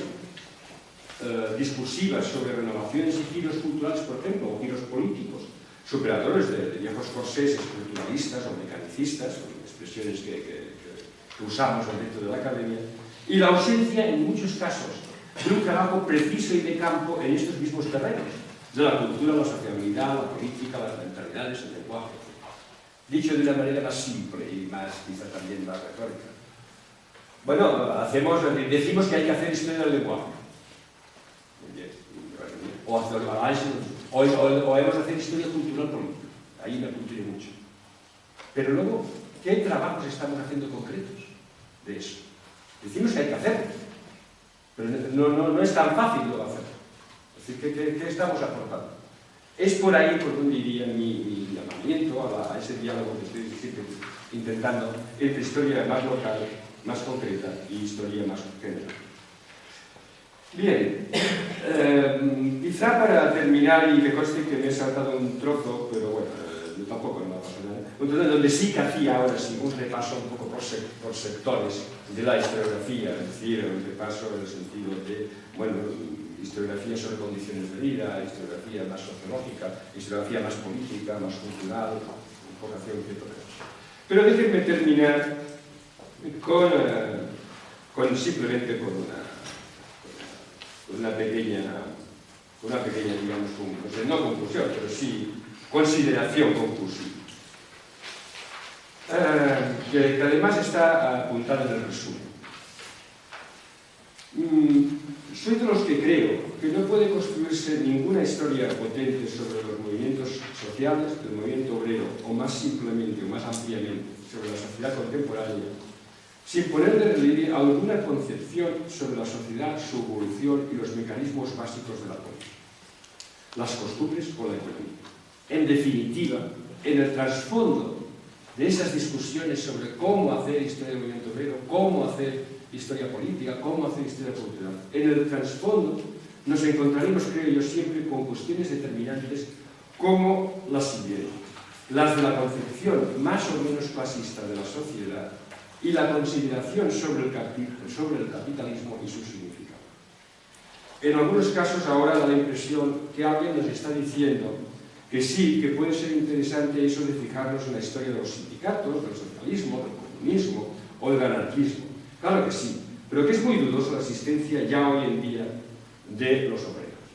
discursivas sobre renovaciones y giros culturales, por ejemplo, o giros políticos, superadores de viejos corsés estructuralistas o mecanicistas, son expresiones que usamos dentro de la academia, y la ausencia, en muchos casos, de un trabajo preciso y de campo en estos mismos terrenos, de la cultura, la sociabilidad, la política, las mentalidades, el lenguaje. Dicho de una manera más simple y más, quizá también más retórica. Bueno, decimos que hay que hacer historia del lenguaje. Muy bien. O hemos de hacer historia cultural política. Ahí me apunté mucho. Pero luego, ¿qué trabajos estamos haciendo concretos de eso? Decimos que hay que hacerlo, pero no es tan fácil luego hacerlo. Es decir, ¿qué estamos aportando? Es por ahí por donde iría mi llamamiento a ese diálogo que estoy siempre intentando entre historia más local, más concreta y historia más general. Bien, quizá para terminar, y que conste que me he saltado un trozo, pero bueno, tampoco me va a pasar nada, entonces donde sí que hacía ahora sí un repaso un poco por sectores de la historiografía, es decir, un repaso en el sentido de, bueno, historiografía sobre condiciones de vida, historiografía más sociológica, historiografía más política, más cultural, un poco hacia un cierto repaso. Pero déjenme terminar simplemente con una pequeña, digamos, no conclusión, pero sí consideración conclusiva, que además está apuntada en el resumen. Soy de los que creo que no puede construirse ninguna historia potente sobre los movimientos sociales del movimiento obrero, o más simplemente, o más ampliamente, sobre la sociedad contemporánea, sin poner de relieve alguna concepción sobre la sociedad, su evolución y los mecanismos básicos de la política, las costumbres o la economía. En definitiva, en el trasfondo de esas discusiones sobre cómo hacer historia del movimiento obrero, cómo hacer historia política, cómo hacer historia cultural, en el trasfondo nos encontraremos, creo yo, siempre con cuestiones determinantes como las siguientes: las de la concepción más o menos clasista de la sociedad y la consideración sobre el capitalismo y su significado. En algunos casos ahora da la impresión que alguien nos está diciendo que sí, que puede ser interesante eso de fijarnos en la historia de los sindicatos, del socialismo, del comunismo o del anarquismo. Claro que sí, pero que es muy dudosa la existencia ya hoy en día de los obreros.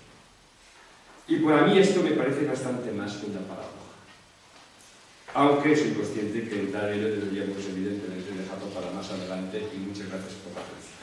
Y para mí esto me parece bastante más que una paradoja. Aunque soy consciente que entrar en ello deberíamos evidentemente dejarlo para más adelante, y muchas gracias por la atención.